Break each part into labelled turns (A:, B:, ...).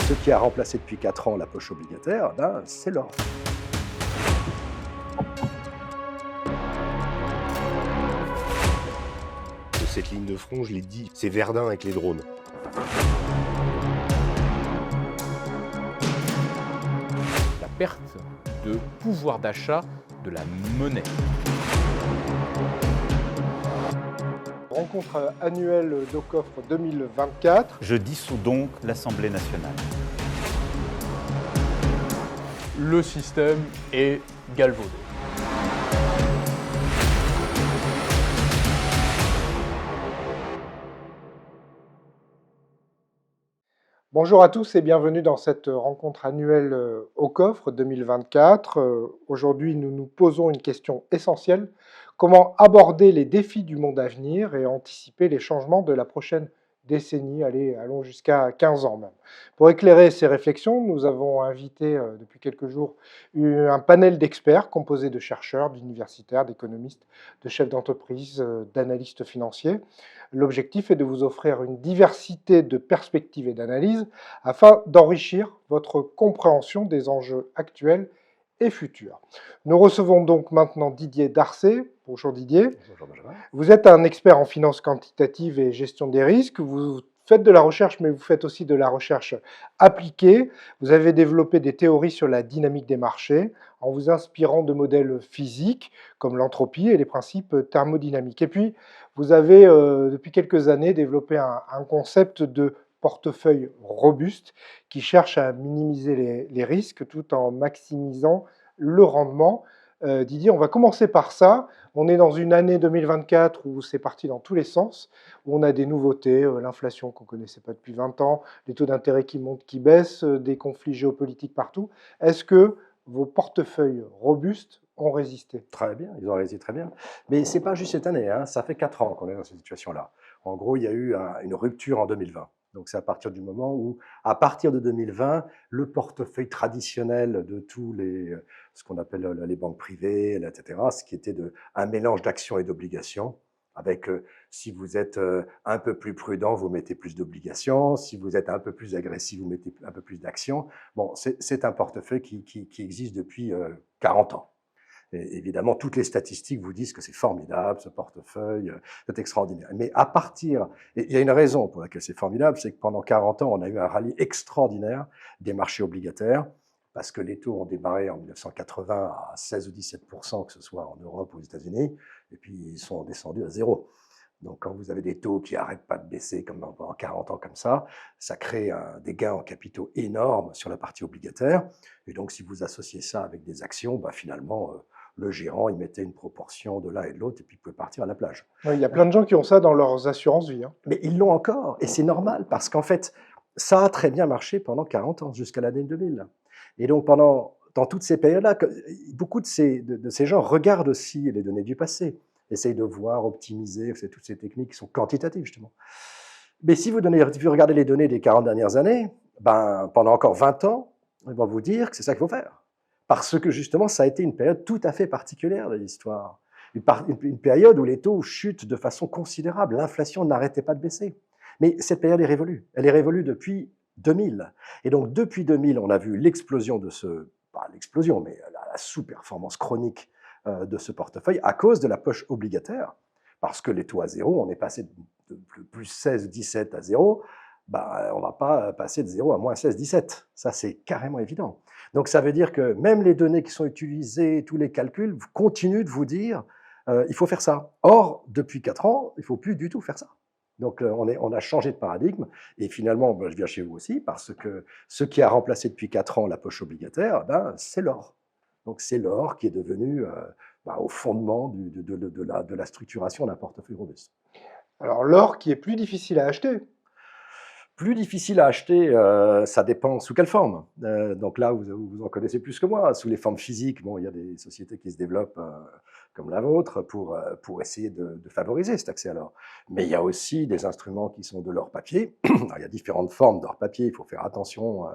A: Ce qui a remplacé depuis 4 ans la poche obligataire, ben, c'est l'or.
B: Cette ligne de front, je l'ai dit, c'est Verdun avec les drones.
C: La perte de pouvoir d'achat de la monnaie.
D: Rencontre annuelle d'Ocofre 2024.
E: Je dissous donc l'Assemblée nationale.
C: Le système est galvaudé.
D: Bonjour à tous et bienvenue dans cette rencontre annuelle Ocofre 2024. Aujourd'hui, nous nous posons une question essentielle. Comment aborder les défis du monde à venir et anticiper les changements de la prochaine décennie, allons jusqu'à 15 ans même. Pour éclairer ces réflexions, nous avons invité depuis quelques jours un panel d'experts composé de chercheurs, d'universitaires, d'économistes, de chefs d'entreprise, d'analystes financiers. L'objectif est de vous offrir une diversité de perspectives et d'analyses afin d'enrichir votre compréhension des enjeux actuels et futurs. Nous recevons donc maintenant Didier Darcet. Bonjour Didier.
A: Bonjour Benjamin.
D: Vous êtes un expert en finance quantitative et gestion des risques. Vous faites de la recherche, mais vous faites aussi de la recherche appliquée. Vous avez développé des théories sur la dynamique des marchés en vous inspirant de modèles physiques comme l'entropie et les principes thermodynamiques. Et puis, vous avez, depuis quelques années, développé un concept de portefeuille robuste qui cherche à minimiser les risques tout en maximisant le rendement. Didier, on va commencer par ça. On est dans une année 2024 où c'est parti dans tous les sens, où on a des nouveautés, l'inflation qu'on ne connaissait pas depuis 20 ans, les taux d'intérêt qui montent, qui baissent, des conflits géopolitiques partout. Est-ce que vos portefeuilles robustes ont résisté?
A: Très bien, ils ont réussi très bien. Mais ce n'est pas juste cette année, hein, ça fait 4 ans qu'on est dans cette situation-là. En gros, il y a eu une rupture en 2020. Donc c'est à partir du moment où, à partir de 2020, le portefeuille traditionnel de tous ce qu'on appelle les banques privées, etc., ce qui était un mélange d'actions et d'obligations, avec si vous êtes un peu plus prudent, vous mettez plus d'obligations, si vous êtes un peu plus agressif, vous mettez un peu plus d'actions. Bon, c'est un portefeuille qui existe depuis 40 ans. Et évidemment, toutes les statistiques vous disent que c'est formidable, ce portefeuille, c'est extraordinaire. Mais à partir, et il y a une raison pour laquelle c'est formidable, c'est que pendant 40 ans, on a eu un rallye extraordinaire des marchés obligataires, parce que les taux ont démarré en 1980 à 16 ou 17%, que ce soit en Europe ou aux États-Unis, et puis ils sont descendus à zéro. Donc, quand vous avez des taux qui n'arrêtent pas de baisser comme pendant 40 ans comme ça crée des gains en capitaux énormes sur la partie obligataire. Et donc, si vous associez ça avec des actions, bah, finalement, le gérant, il mettait une proportion de l'un et de l'autre et puis il pouvait partir à la plage.
D: Oui, il y a plein de gens qui ont ça dans leurs assurances-vie. Hein.
A: Mais ils l'ont encore, et c'est normal, parce qu'en fait, ça a très bien marché pendant 40 ans, jusqu'à l'année 2000. Et donc, dans toutes ces périodes-là, beaucoup de ces gens regardent aussi les données du passé, essayent de voir, optimiser, c'est toutes ces techniques qui sont quantitatives, justement. Mais si vous regardez les données des 40 dernières années, ben, pendant encore 20 ans, ils vont vous dire que c'est ça qu'il faut faire. Parce que, justement, ça a été une période tout à fait particulière de l'histoire. Une période où les taux chutent de façon considérable. L'inflation n'arrêtait pas de baisser. Mais cette période est révolue. Elle est révolue depuis 2000. Et donc, depuis 2000, on a vu l'explosion pas l'explosion, mais la sous-performance chronique de ce portefeuille à cause de la poche obligataire. Parce que les taux à zéro, on est passé de plus 16, 17 à zéro. Bah, on ne va pas passer de 0 à moins 16, 17. Ça, c'est carrément évident. Donc, ça veut dire que même les données qui sont utilisées, tous les calculs, continuent de vous dire il faut faire ça. Or, depuis 4 ans, il ne faut plus du tout faire ça. Donc, on a changé de paradigme. Et finalement, ben, je viens chez vous aussi, parce que ce qui a remplacé depuis 4 ans la poche obligataire, ben, c'est l'or. Donc, c'est l'or qui est devenu au fondement de la structuration d'un portefeuille robuste.
D: Alors, l'or qui est plus difficile à acheter.
A: Plus difficile à acheter, ça dépend sous quelle forme. Donc là, vous en connaissez plus que moi. Sous les formes physiques, bon, il y a des sociétés qui se développent comme la vôtre pour essayer de favoriser cet accès à l'or. Mais il y a aussi des instruments qui sont de l'or papier. Alors, il y a différentes formes d'or papier. Il faut faire attention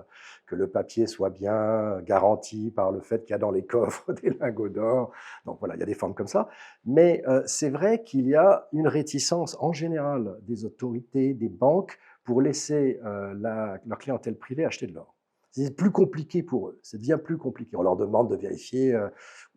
A: que le papier soit bien garanti par le fait qu'il y a dans les coffres des lingots d'or. Donc voilà, il y a des formes comme ça. Mais c'est vrai qu'il y a une réticence en général des autorités, des banques, pour laisser leur clientèle privée acheter de l'or. C'est plus compliqué pour eux, ça devient plus compliqué. On leur demande de vérifier,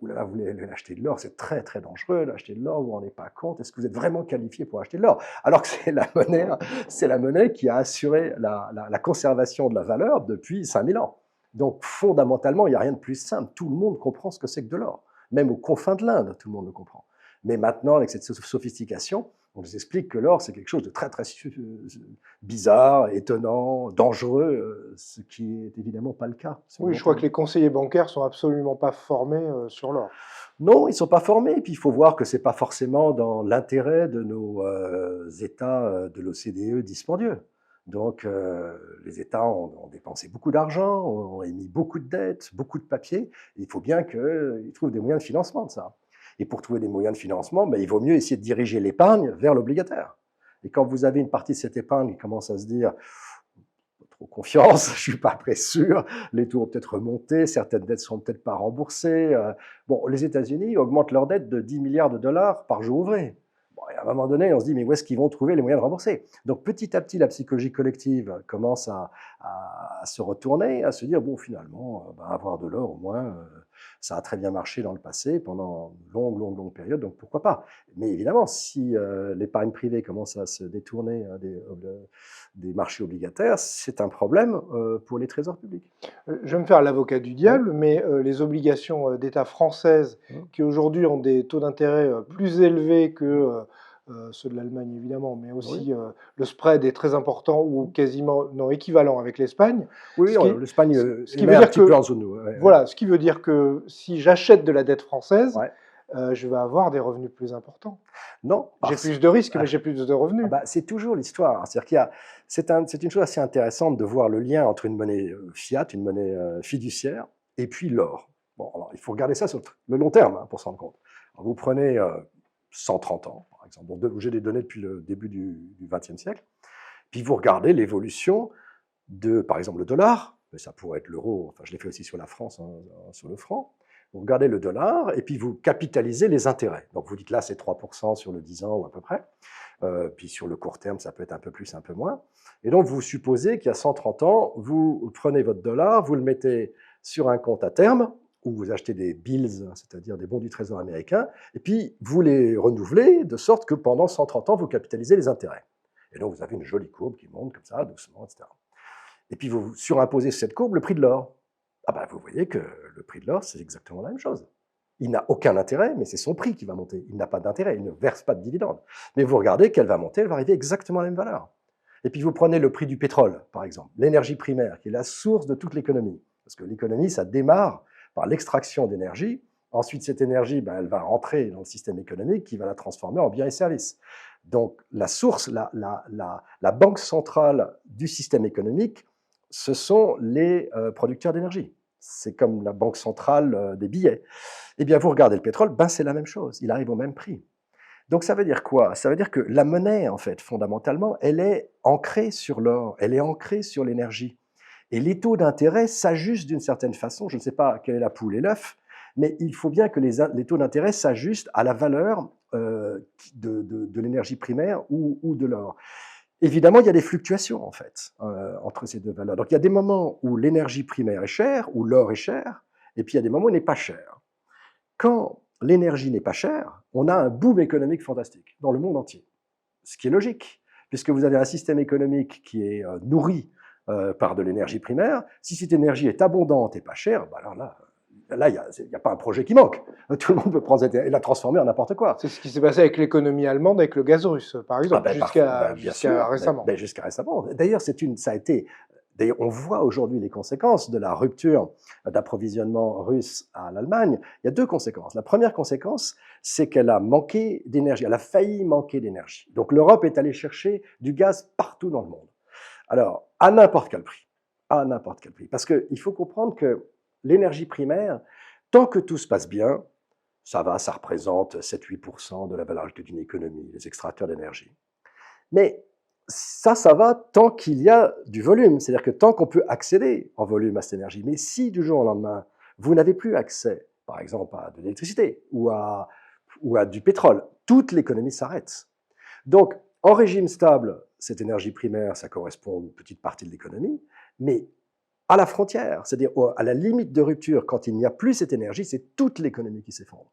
A: oulala, vous voulez acheter de l'or, c'est très très dangereux d'acheter de l'or, vous vous rendez pas compte, est-ce que vous êtes vraiment qualifié pour acheter de l'or? Alors que c'est la monnaie qui a assuré la conservation de la valeur depuis 5000 ans. Donc fondamentalement, il n'y a rien de plus simple, tout le monde comprend ce que c'est que de l'or. Même aux confins de l'Inde, tout le monde le comprend. Mais maintenant, avec cette sophistication, on nous explique que l'or, c'est quelque chose de très, très bizarre, étonnant, dangereux, ce qui n'est évidemment pas le cas.
D: Oui, je crois que les conseillers bancaires sont absolument pas formés sur l'or.
A: Non, ils ne sont pas formés. Et puis, il faut voir que ce n'est pas forcément dans l'intérêt de nos États de l'OCDE dispendieux. Donc, les États ont dépensé beaucoup d'argent, ont émis beaucoup de dettes, beaucoup de papiers. Il faut bien qu'ils trouvent des moyens de financement de ça. Et pour trouver des moyens de financement, il vaut mieux essayer de diriger l'épargne vers l'obligataire. Et quand vous avez une partie de cette épargne qui commence à se dire « pas trop confiance, je suis pas très sûr, les taux vont peut-être remonter, certaines dettes seront peut-être pas remboursées ». Bon, les États-Unis augmentent leurs dettes de 10 milliards de dollars par jour ouvré. Bon, et à un moment donné, on se dit « mais où est-ce qu'ils vont trouver les moyens de rembourser ?» Donc petit à petit, la psychologie collective commence à se retourner, à se dire « bon, finalement, avoir de l'or au moins… ça a très bien marché dans le passé pendant une longue période, donc pourquoi pas. Mais évidemment, si l'épargne privée commence à se détourner des marchés obligataires, c'est un problème pour les trésors publics.
D: Je vais me faire l'avocat du diable, mais les obligations d'État françaises, qui aujourd'hui ont des taux d'intérêt plus élevés que ceux de l'Allemagne évidemment, mais aussi le spread est très important ou quasiment non équivalent avec l'Espagne.
A: Oui, l'Espagne
D: ce qui veut dire
A: un petit peu en dessous de nous.
D: Voilà, ce qui veut dire que si j'achète de la dette française, je vais avoir des revenus plus importants.
A: Non.
D: J'ai plus de risques, mais j'ai plus de revenus.
A: C'est toujours l'histoire. C'est-à-dire c'est une chose assez intéressante de voir le lien entre une monnaie fiat, une monnaie fiduciaire, et puis l'or. Bon, alors il faut regarder ça sur le long terme pour s'en rendre compte. Alors, vous prenez 130 ans, par exemple. Bon, j'ai des données depuis le début du XXe siècle. Puis vous regardez l'évolution de, par exemple, le dollar, mais ça pourrait être l'euro, enfin je l'ai fait aussi sur la France, sur le franc. Vous regardez le dollar et puis vous capitalisez les intérêts. Donc vous dites là c'est 3% sur le 10 ans ou à peu près. Puis sur le court terme ça peut être un peu plus, un peu moins. Et donc vous supposez qu'il y a 130 ans, vous prenez votre dollar, vous le mettez sur un compte à terme, où vous achetez des bills, c'est-à-dire des bons du trésor américain, et puis vous les renouvelez de sorte que pendant 130 ans, vous capitalisez les intérêts. Et donc vous avez une jolie courbe qui monte comme ça, doucement, etc. Et puis vous surimposez sur cette courbe le prix de l'or. Vous voyez que le prix de l'or, c'est exactement la même chose. Il n'a aucun intérêt, mais c'est son prix qui va monter. Il n'a pas d'intérêt, il ne verse pas de dividendes. Mais vous regardez qu'elle va monter, elle va arriver exactement à la même valeur. Et puis vous prenez le prix du pétrole, par exemple, l'énergie primaire, qui est la source de toute l'économie. Parce que l'économie, ça démarre par l'extraction d'énergie. Ensuite, cette énergie, elle va rentrer dans le système économique qui va la transformer en biens et services. Donc, la source, la banque centrale du système économique, ce sont les producteurs d'énergie. C'est comme la banque centrale des billets. Eh bien, vous regardez le pétrole, c'est la même chose. Il arrive au même prix. Donc, ça veut dire quoi? Ça veut dire que la monnaie, en fait, fondamentalement, elle est ancrée sur l'or, elle est ancrée sur l'énergie. Et les taux d'intérêt s'ajustent d'une certaine façon. Je ne sais pas quelle est la poule et l'œuf, mais il faut bien que les taux d'intérêt s'ajustent à la valeur de l'énergie primaire ou de l'or. Évidemment, il y a des fluctuations, en fait, entre ces deux valeurs. Donc, il y a des moments où l'énergie primaire est chère, où l'or est cher, et puis il y a des moments où il n'est pas cher. Quand l'énergie n'est pas chère, on a un boom économique fantastique dans le monde entier. Ce qui est logique, puisque vous avez un système économique qui est nourri par de l'énergie primaire. Si cette énergie est abondante et pas chère, alors là, il n'y a pas un projet qui manque. Tout le monde peut prendre et la transformer en n'importe quoi.
D: C'est ce qui s'est passé avec l'économie allemande, avec le gaz russe, par exemple, jusqu'à récemment.
A: Jusqu'à récemment. D'ailleurs, ça a été. D'ailleurs, on voit aujourd'hui les conséquences de la rupture d'approvisionnement russe à l'Allemagne. Il y a deux conséquences. La première conséquence, c'est qu'elle a manqué d'énergie. Elle a failli manquer d'énergie. Donc l'Europe est allée chercher du gaz partout dans le monde. Alors, à n'importe quel prix. À n'importe quel prix. Parce qu'il faut comprendre que l'énergie primaire, tant que tout se passe bien, ça représente 7-8% de la valeur ajoutée d'une économie, les extracteurs d'énergie. Mais ça va tant qu'il y a du volume, c'est-à-dire que tant qu'on peut accéder en volume à cette énergie. Mais si du jour au lendemain, vous n'avez plus accès, par exemple, à de l'électricité ou à du pétrole, toute l'économie s'arrête. Donc, en régime stable, cette énergie primaire, ça correspond à une petite partie de l'économie, mais à la frontière, c'est-à-dire à la limite de rupture, quand il n'y a plus cette énergie, c'est toute l'économie qui s'effondre.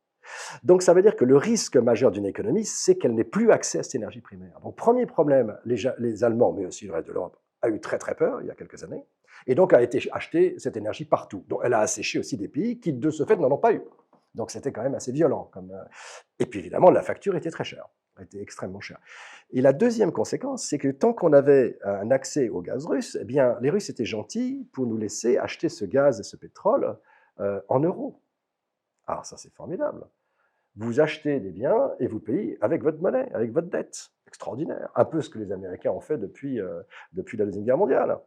A: Donc ça veut dire que le risque majeur d'une économie, c'est qu'elle n'ait plus accès à cette énergie primaire. Donc premier problème, les Allemands, mais aussi le reste de l'Europe, a eu très très peur il y a quelques années, et donc a été acheter cette énergie partout. Donc elle a asséché aussi des pays qui, de ce fait, n'en ont pas eu. Donc c'était quand même assez violent. Et puis évidemment, la facture était très chère, était extrêmement chère. Et la deuxième conséquence, c'est que tant qu'on avait un accès au gaz russe, eh bien, les Russes étaient gentils pour nous laisser acheter ce gaz et ce pétrole en euros. Alors ça, c'est formidable. Vous achetez des biens et vous payez avec votre monnaie, avec votre dette. Extraordinaire. Un peu ce que les Américains ont fait depuis la Deuxième Guerre mondiale.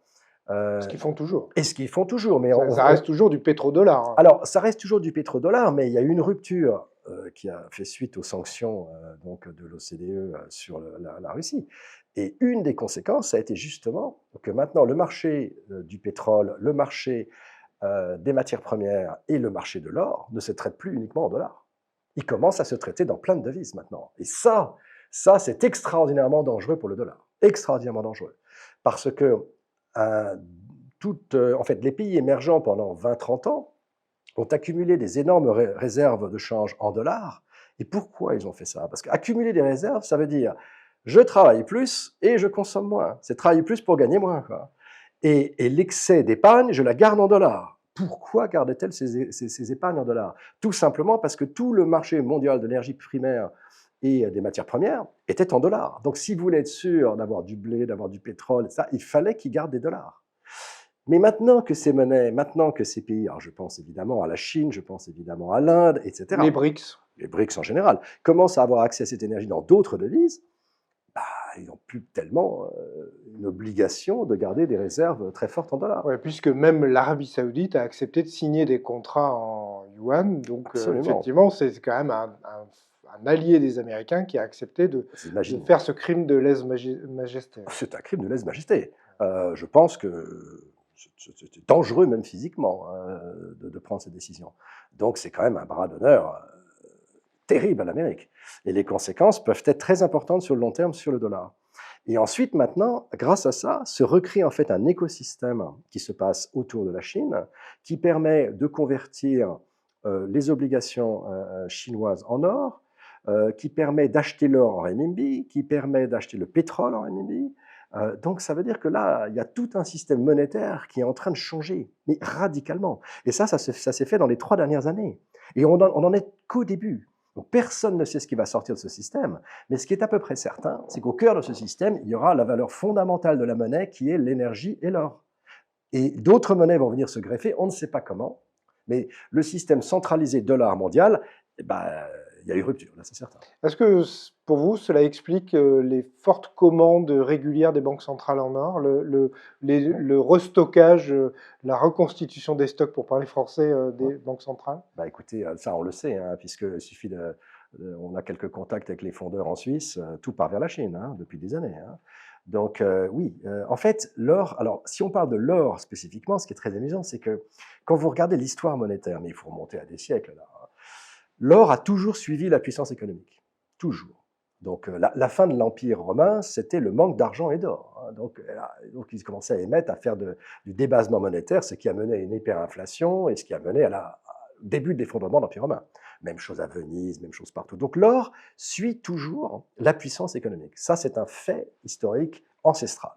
D: Ce qu'ils font toujours.
A: Et ce qu'ils font toujours. Mais
D: Ça reste toujours du pétrodollar. Hein.
A: Alors, ça reste toujours du pétrodollar, mais il y a eu une rupture qui a fait suite aux sanctions donc de l'OCDE sur la Russie. Et une des conséquences, ça a été justement que maintenant, le marché du pétrole, le marché des matières premières et le marché de l'or ne se traitent plus uniquement en dollars. Ils commencent à se traiter dans plein de devises maintenant. Et ça c'est extraordinairement dangereux pour le dollar. Extraordinairement dangereux. Parce que en fait, les pays émergents, pendant 20-30 ans, ont accumulé des énormes réserves de change en dollars. Et pourquoi ils ont fait ça? Parce qu'accumuler des réserves, ça veut dire je travaille plus et je consomme moins. C'est travailler plus pour gagner moins, quoi. Et l'excès d'épargne, je la garde en dollars. Pourquoi gardait-elle ces épargnes en dollars? Tout simplement parce que tout le marché mondial de l'énergie primaire et des matières premières était en dollars. Donc, si vous voulez être sûr d'avoir du blé, d'avoir du pétrole, ça, il fallait qu'ils gardent des dollars. Mais maintenant que ces monnaies, maintenant que ces pays, alors je pense évidemment à la Chine, je pense évidemment à l'Inde, etc.
D: Les BRICS
A: En général, commencent à avoir accès à cette énergie dans d'autres devises, ils n'ont plus tellement une obligation de garder des réserves très fortes en dollars.
D: Ouais, puisque même l'Arabie Saoudite a accepté de signer des contrats en yuan, donc effectivement, c'est quand même un allié des Américains qui a accepté de faire ce crime de lèse-majesté.
A: C'est un crime de lèse-majesté. Je pense que c'est dangereux, même physiquement, de prendre ces décisions. Donc c'est quand même un bras d'honneur terrible à l'Amérique. Et les conséquences peuvent être très importantes sur le long terme sur le dollar. Et ensuite, maintenant, grâce à ça, se recrée en fait un écosystème qui se passe autour de la Chine, qui permet de convertir les obligations chinoises en or, qui permet d'acheter l'or en renminbi, qui permet d'acheter le pétrole en renminbi. Donc ça veut dire que là, il y a tout un système monétaire qui est en train de changer, mais radicalement. Et ça s'est fait dans les 3 dernières années. Et on n'en est qu'au début. Donc personne ne sait ce qui va sortir de ce système, mais ce qui est à peu près certain, c'est qu'au cœur de ce système, il y aura la valeur fondamentale de la monnaie qui est l'énergie et l'or. Et d'autres monnaies vont venir se greffer, on ne sait pas comment, mais le système centralisé dollar mondial, il y a eu rupture, là c'est certain.
D: Est-ce que pour vous, cela explique les fortes commandes régulières des banques centrales en or, le restockage, la reconstitution des stocks, pour parler français, des banques centrales?
A: Écoutez, ça on le sait, hein, puisqu'il suffit on a quelques contacts avec les fondeurs en Suisse, tout part vers la Chine, hein, depuis des années. Hein. Donc oui, en fait, l'or, alors si on parle de l'or spécifiquement, ce qui est très amusant, c'est que quand vous regardez l'histoire monétaire, mais il faut remonter à des siècles là, l'or a toujours suivi la puissance économique, toujours. Donc la fin de l'Empire romain, c'était le manque d'argent et d'or. Hein. Donc ils commençaient à émettre, à faire du débasement monétaire, ce qui a mené à une hyperinflation et ce qui a mené au début de l'effondrement de l'Empire romain. Même chose à Venise, même chose partout. Donc l'or suit toujours la puissance économique. Ça, c'est un fait historique ancestral.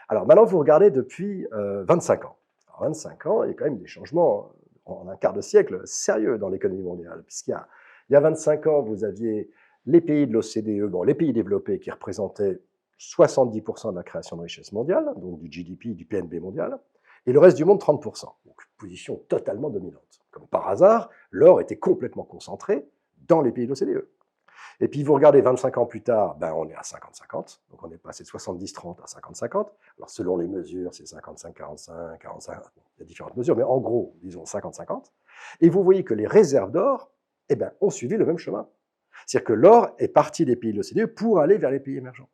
A: Alors maintenant, vous regardez depuis 25 ans. Alors, 25 ans, il y a quand même des changements en un quart de siècle sérieux dans l'économie mondiale, puisqu'il y a 25 ans, vous aviez les pays de l'OCDE, les pays développés qui représentaient 70% de la création de richesse mondiale, donc du GDP, du PNB mondial, et le reste du monde 30%. Donc position totalement dominante. Comme par hasard, l'or était complètement concentré dans les pays de l'OCDE. Et puis vous regardez 25 ans plus tard, on est à 50-50, donc on est passé de 70-30 à 50-50. Alors selon les mesures, c'est 55-45, 45, il y a différentes mesures, mais en gros, disons 50-50. Et vous voyez que les réserves d'or, ont suivi le même chemin. C'est-à-dire que l'or est parti des pays de l'OCDE pour aller vers les pays émergents.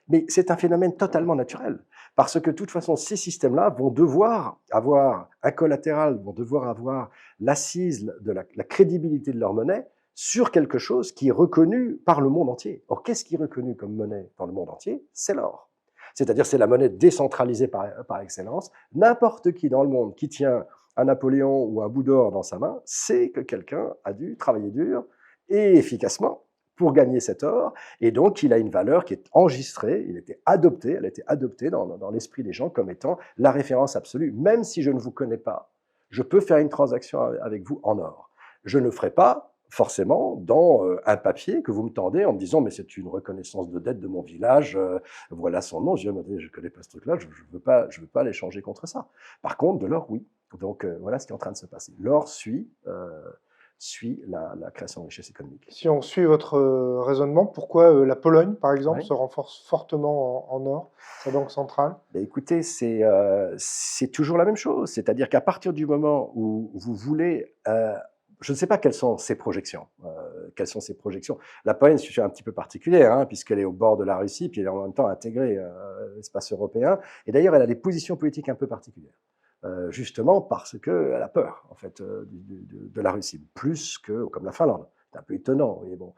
A: Mais c'est un phénomène totalement naturel, parce que de toute façon, ces systèmes-là vont devoir avoir un collatéral, vont devoir avoir l'assise de la crédibilité de leur monnaie sur quelque chose qui est reconnu par le monde entier. Or, qu'est-ce qui est reconnu comme monnaie dans le monde entier? C'est l'or. C'est-à-dire c'est la monnaie décentralisée par excellence. N'importe qui dans le monde qui tient un Napoléon ou un bout d'or dans sa main, sait que quelqu'un a dû travailler dur et efficacement pour gagner cet or, et donc il a une valeur qui est enregistrée, elle a été adoptée dans l'esprit des gens comme étant la référence absolue. Même si je ne vous connais pas, je peux faire une transaction avec vous en or. Je ne ferai pas forcément dans un papier que vous me tendez en me disant mais c'est une reconnaissance de dette de mon village, voilà son nom, je ne connais pas ce truc-là, je veux pas l'échanger contre ça. Par contre, de l'or, oui. Donc voilà ce qui est en train de se passer. L'or suit la création de richesse économique.
D: Si on suit votre raisonnement, pourquoi la Pologne, par exemple,
A: Ouais.
D: se renforce fortement en or, sa banque centrale?
A: Ben écoutez, c'est toujours la même chose. C'est-à-dire qu'à partir du moment où vous voulez... je ne sais pas quelles sont ses projections. La Pologne, c'est un petit peu particulière, hein, puisqu'elle est au bord de la Russie, puis elle est en même temps intégrée à l'espace européen. Et d'ailleurs, elle a des positions politiques un peu particulières. Justement parce qu'elle a peur, en fait, de la Russie, plus que comme la Finlande. C'est un peu étonnant, mais bon.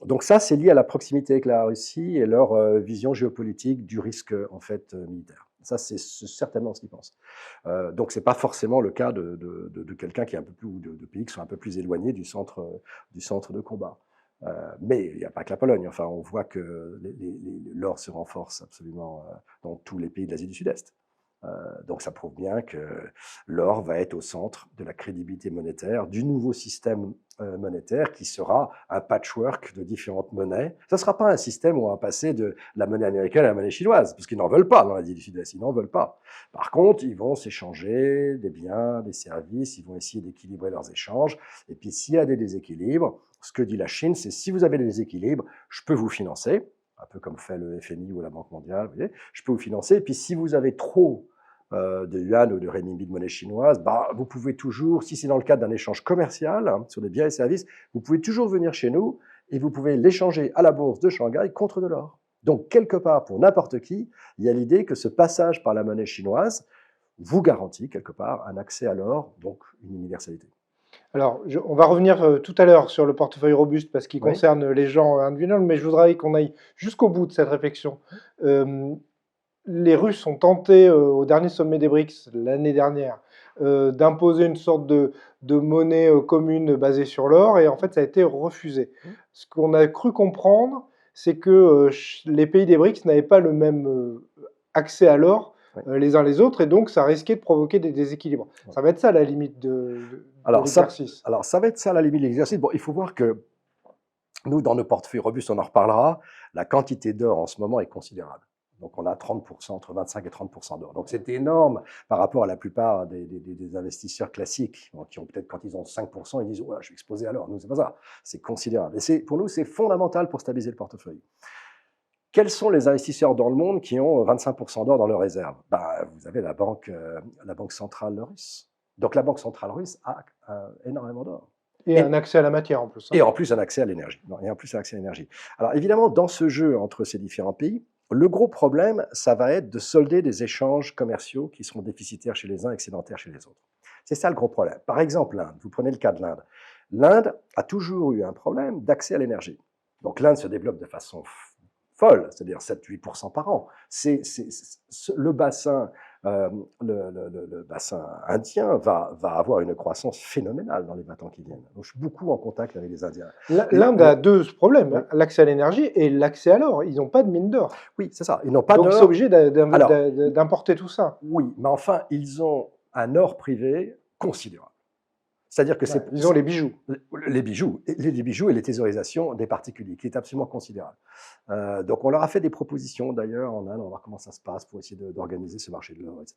A: Donc ça, c'est lié à la proximité avec la Russie et leur vision géopolitique du risque, en fait, militaire. Ça, c'est certainement ce qu'ils pensent. Donc, c'est pas forcément le cas de quelqu'un qui est un peu plus, ou de pays qui sont un peu plus éloignés du centre de combat. Mais il n'y a pas que la Pologne. Enfin, on voit que l'or se renforce absolument dans tous les pays de l'Asie du Sud-Est. Donc ça prouve bien que l'or va être au centre de la crédibilité monétaire, du nouveau système monétaire qui sera un patchwork de différentes monnaies. Ça ne sera pas un système où on va passer de la monnaie américaine à la monnaie chinoise, parce qu'ils n'en veulent pas dans l'Asie du Sud-Est, ils n'en veulent pas. Par contre, ils vont s'échanger des biens, des services, ils vont essayer d'équilibrer leurs échanges. Et puis s'il y a des déséquilibres, ce que dit la Chine, c'est si vous avez des déséquilibres, je peux vous financer, un peu comme fait le FMI ou la Banque mondiale, vous voyez, je peux vous financer. Et puis si vous avez trop de yuan ou de renminbi de monnaie chinoise, vous pouvez toujours, si c'est dans le cadre d'un échange commercial, hein, sur des biens et services, vous pouvez toujours venir chez nous et vous pouvez l'échanger à la bourse de Shanghai contre de l'or. Donc, quelque part, pour n'importe qui, il y a l'idée que ce passage par la monnaie chinoise vous garantit, quelque part, un accès à l'or, donc une universalité.
D: Alors, on va revenir tout à l'heure sur le portefeuille robuste parce qu'il
A: Oui.
D: concerne les gens individuels, mais je voudrais qu'on aille jusqu'au bout de cette réflexion. Les Russes ont tenté, au dernier sommet des BRICS, l'année dernière, d'imposer une sorte de monnaie commune basée sur l'or, et en fait, ça a été refusé. Ce qu'on a cru comprendre, c'est que les pays des BRICS n'avaient pas le même accès à l'or les uns les autres, et donc ça risquait de provoquer des déséquilibres. Ça va être ça la limite de l'exercice.
A: Alors, ça va être ça la limite de l'exercice. Bon, il faut voir que nous, dans nos portefeuilles robustes, on en reparlera, la quantité d'or en ce moment est considérable. Donc, on a 30%, entre 25 et 30% d'or. Donc, c'est énorme par rapport à la plupart des investisseurs classiques qui ont peut-être, quand ils ont 5%, ils disent « ouais, je suis exposé à l'or ». Nous, c'est pas ça. C'est considérable. Et pour nous, c'est fondamental pour stabiliser le portefeuille. Quels sont les investisseurs dans le monde qui ont 25% d'or dans leurs réserves? Vous avez la banque centrale russe. Donc, la banque centrale russe a énormément d'or.
D: Et un accès à la matière en plus.
A: Et en plus, un accès à l'énergie. Alors, évidemment, dans ce jeu entre ces différents pays, le gros problème, ça va être de solder des échanges commerciaux qui seront déficitaires chez les uns, excédentaires chez les autres. C'est ça le gros problème. Par exemple, l'Inde. Vous prenez le cas de l'Inde. L'Inde a toujours eu un problème d'accès à l'énergie. Donc, l'Inde se développe de façon folle, c'est-à-dire 7-8% par an. Le bassin indien va avoir une croissance phénoménale dans les 20 ans qui viennent. Donc, je suis beaucoup en contact avec les Indiens.
D: L'Inde a deux problèmes, l'accès à l'énergie et l'accès à l'or. Ils n'ont pas de mine d'or.
A: Oui, c'est ça. Ils n'ont pas d'or.
D: Donc, c'est obligé d'importer tout ça.
A: Oui, mais enfin, ils ont un or privé considérable. C'est-à-dire que
D: ils ont les bijoux.
A: Les bijoux et les thésaurisations des particuliers, qui est absolument considérable. Donc, on leur a fait des propositions, d'ailleurs, en Inde, on va voir comment ça se passe pour essayer d'organiser ce marché de l'or, etc.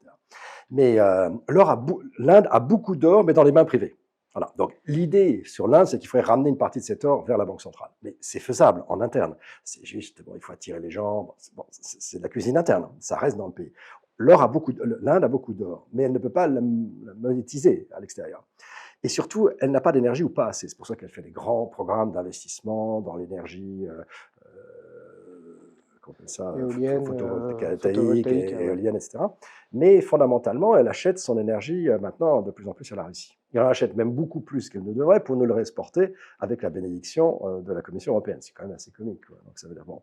A: Mais l'Inde a beaucoup d'or, mais dans les mains privées. Voilà. Donc, l'idée sur l'Inde, c'est qu'il faudrait ramener une partie de cet or vers la banque centrale. Mais c'est faisable en interne. C'est juste, il faut attirer les gens. C'est de la cuisine interne. Ça reste dans le pays. L'Inde a beaucoup d'or, mais elle ne peut pas la monétiser à l'extérieur. Et surtout, elle n'a pas d'énergie ou pas assez. C'est pour ça qu'elle fait des grands programmes d'investissement dans l'énergie,
D: éolienne,
A: photovoltaïque, éolienne, etc. Mais fondamentalement, elle achète son énergie maintenant de plus en plus à la Russie. Elle en achète même beaucoup plus qu'elle ne devrait pour nous le réexporter avec la bénédiction de la Commission européenne. C'est quand même assez comique, quoi. Donc, ça veut dire bon.